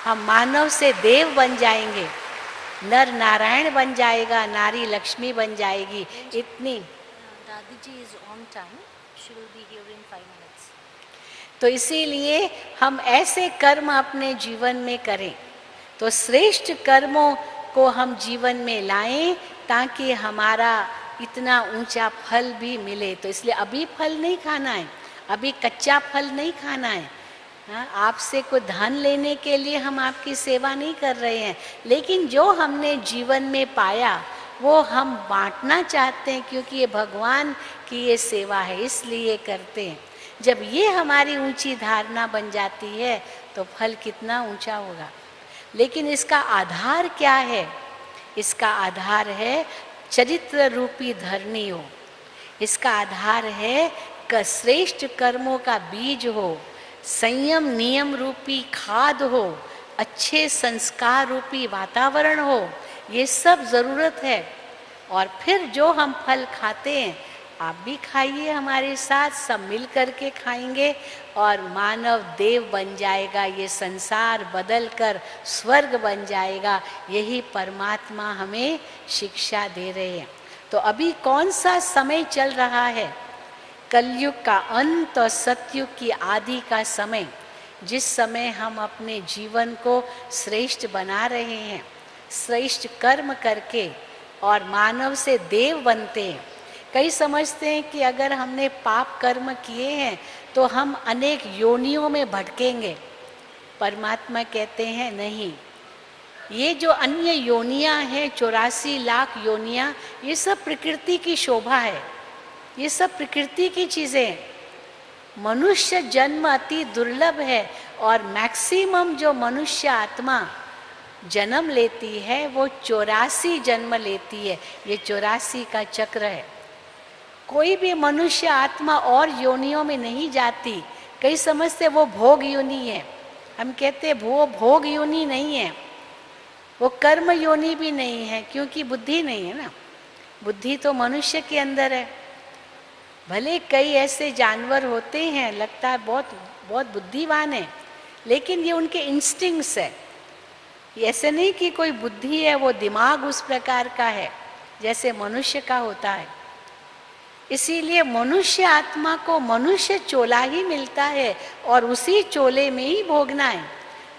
हम मानव से देव बन जाएंगे, नर नारायण बन जाएगा, नारी लक्ष्मी बन जाएगी। इतनी दादी जी is on time, she will be here in 5 minutes. तो इसीलिए हम ऐसे कर्म अपने जीवन में करें। तो श्रेष्ठ कर्मों को हम जीवन में लाएं ताकि हमारा इतना ऊंचा फल भी मिले। तो इसलिए अभी फल नहीं खाना है, अभी कच्चा फल नहीं खाना है। हाँ, आपसे कोई धन लेने के लिए हम आपकी सेवा नहीं कर रहे हैं, लेकिन जो हमने जीवन में पाया वो हम बांटना चाहते हैं, क्योंकि ये भगवान की ये सेवा है, इसलिए करते हैं। जब ये हमारी ऊंची धारणा बन जाती है तो फल कितना ऊंचा होगा। लेकिन इसका आधार क्या है? इसका आधार है चरित्र रूपी धरनी हो, इसका आधार है श्रेष्ठ कर्मों का बीज हो, संयम नियम रूपी खाद हो, अच्छे संस्कार रूपी वातावरण हो, ये सब जरूरत है। और फिर जो हम फल खाते हैं, आप भी खाइए हमारे साथ, सब मिल करके खाएंगे और मानव देव बन जाएगा, ये संसार बदल कर स्वर्ग बन जाएगा। यही परमात्मा हमें शिक्षा दे रहे हैं। तो अभी कौन सा समय चल रहा है? कलयुग का अंत और सतयुग की आदि का समय, जिस समय हम अपने जीवन को श्रेष्ठ बना रहे हैं, श्रेष्ठ कर्म करके, और मानव से देव बनते हैं। कई समझते हैं कि अगर हमने पाप कर्म किए हैं तो हम अनेक योनियों में भटकेंगे। परमात्मा कहते हैं नहीं, ये जो अन्य योनियां हैं, 84 लाख योनियां, ये सब प्रकृति की शोभा है, ये सब प्रकृति की चीजें हैं। मनुष्य जन्म अति दुर्लभ है और मैक्सिमम जो मनुष्य आत्मा जन्म लेती है वो 84 जन्म लेती है। ये 84 का चक्र है। कोई भी मनुष्य आत्मा और योनियों में नहीं जाती। कई समझते वो भोग योनि है, हम कहते वो भोग योनि नहीं है, वो कर्म योनि भी नहीं है, क्योंकि बुद्धि नहीं है ना। बुद्धि तो मनुष्य के अंदर है। भले कई ऐसे जानवर होते हैं, लगता है बहुत बहुत बुद्धिमान है, लेकिन ये उनके इंस्टिंक्ट्स है। ऐसे नहीं कि कोई बुद्धि है, वो दिमाग उस प्रकार का है जैसे मनुष्य का होता है। इसीलिए मनुष्य आत्मा को मनुष्य चोला ही मिलता है और उसी चोले में ही भोगना है।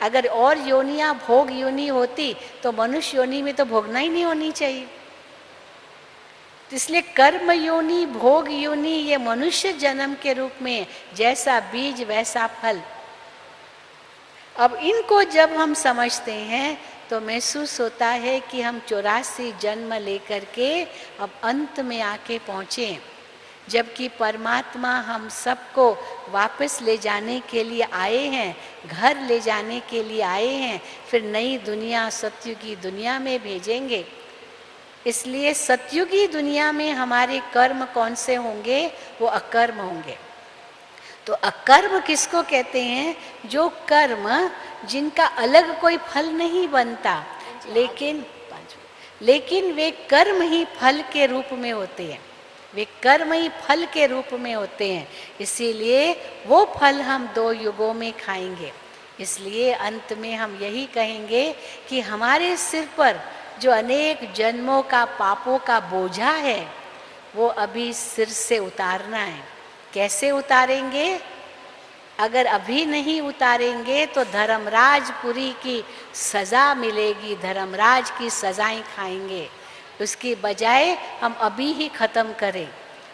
अगर और योनियां भोग योनि होती तो मनुष्य योनि में तो भोगना ही नहीं होनी चाहिए। इसलिए कर्म योनि, भोग योनि, ये मनुष्य जन्म के रूप में जैसा बीज वैसा फल। अब इनको जब हम समझते हैं तो महसूस होता है कि हम 84 जन्म लेकर के अब अंत में आके पहुँचे, जबकि परमात्मा हम सबको वापस ले जाने के लिए आए हैं, घर ले जाने के लिए आए हैं, फिर नई दुनिया सतयुगी दुनिया में भेजेंगे। इसलिए सतयुगी दुनिया में हमारे कर्म कौन से होंगे? वो अकर्म होंगे। तो अकर्म किसको कहते हैं? जो कर्म जिनका अलग कोई फल नहीं बनता, लेकिन वे कर्म ही फल के रूप में होते हैं, वे कर्म ही फल के रूप में होते हैं। इसीलिए वो फल हम 2 युगों में खाएंगे। इसलिए अंत में हम यही कहेंगे कि हमारे सिर पर जो अनेक जन्मों का पापों का बोझा है वो अभी सिर से उतारना है। कैसे उतारेंगे? अगर अभी नहीं उतारेंगे तो धर्मराजपुरी की सजा मिलेगी, धर्मराज की सजाएं खाएंगे। उसकी बजाय हम अभी ही खत्म करें।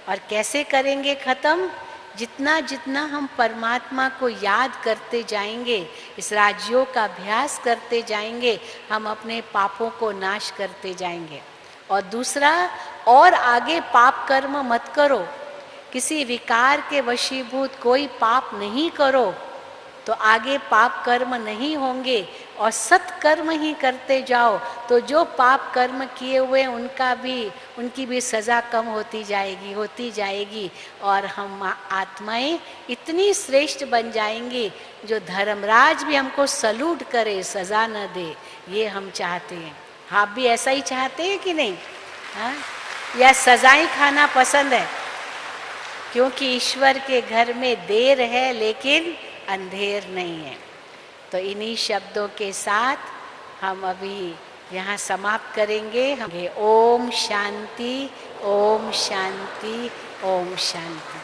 और कैसे करेंगे खत्म? जितना जितना हम परमात्मा को याद करते जाएंगे, इस राजयोग का अभ्यास करते जाएंगे, हम अपने पापों को नाश करते जाएंगे। और दूसरा, और आगे पाप कर्म मत करो, किसी विकार के वशीभूत कोई पाप नहीं करो, तो आगे पाप कर्म नहीं होंगे और सत्कर्म ही करते जाओ, तो जो पाप कर्म किए हुए उनकी भी सज़ा कम होती जाएगी और हम आत्माएं इतनी श्रेष्ठ बन जाएंगी जो धर्मराज भी हमको सलूट करे, सज़ा न दे। ये हम चाहते हैं। आप भी ऐसा ही चाहते हैं कि नहीं? हाँ, या सज़ाएं खाना पसंद है? क्योंकि ईश्वर के घर में देर है लेकिन अंधेर नहीं है। तो इन्हीं शब्दों के साथ हम अभी यहाँ समाप्त करेंगे। ओम शांति, ओम शांति, ओम शांति।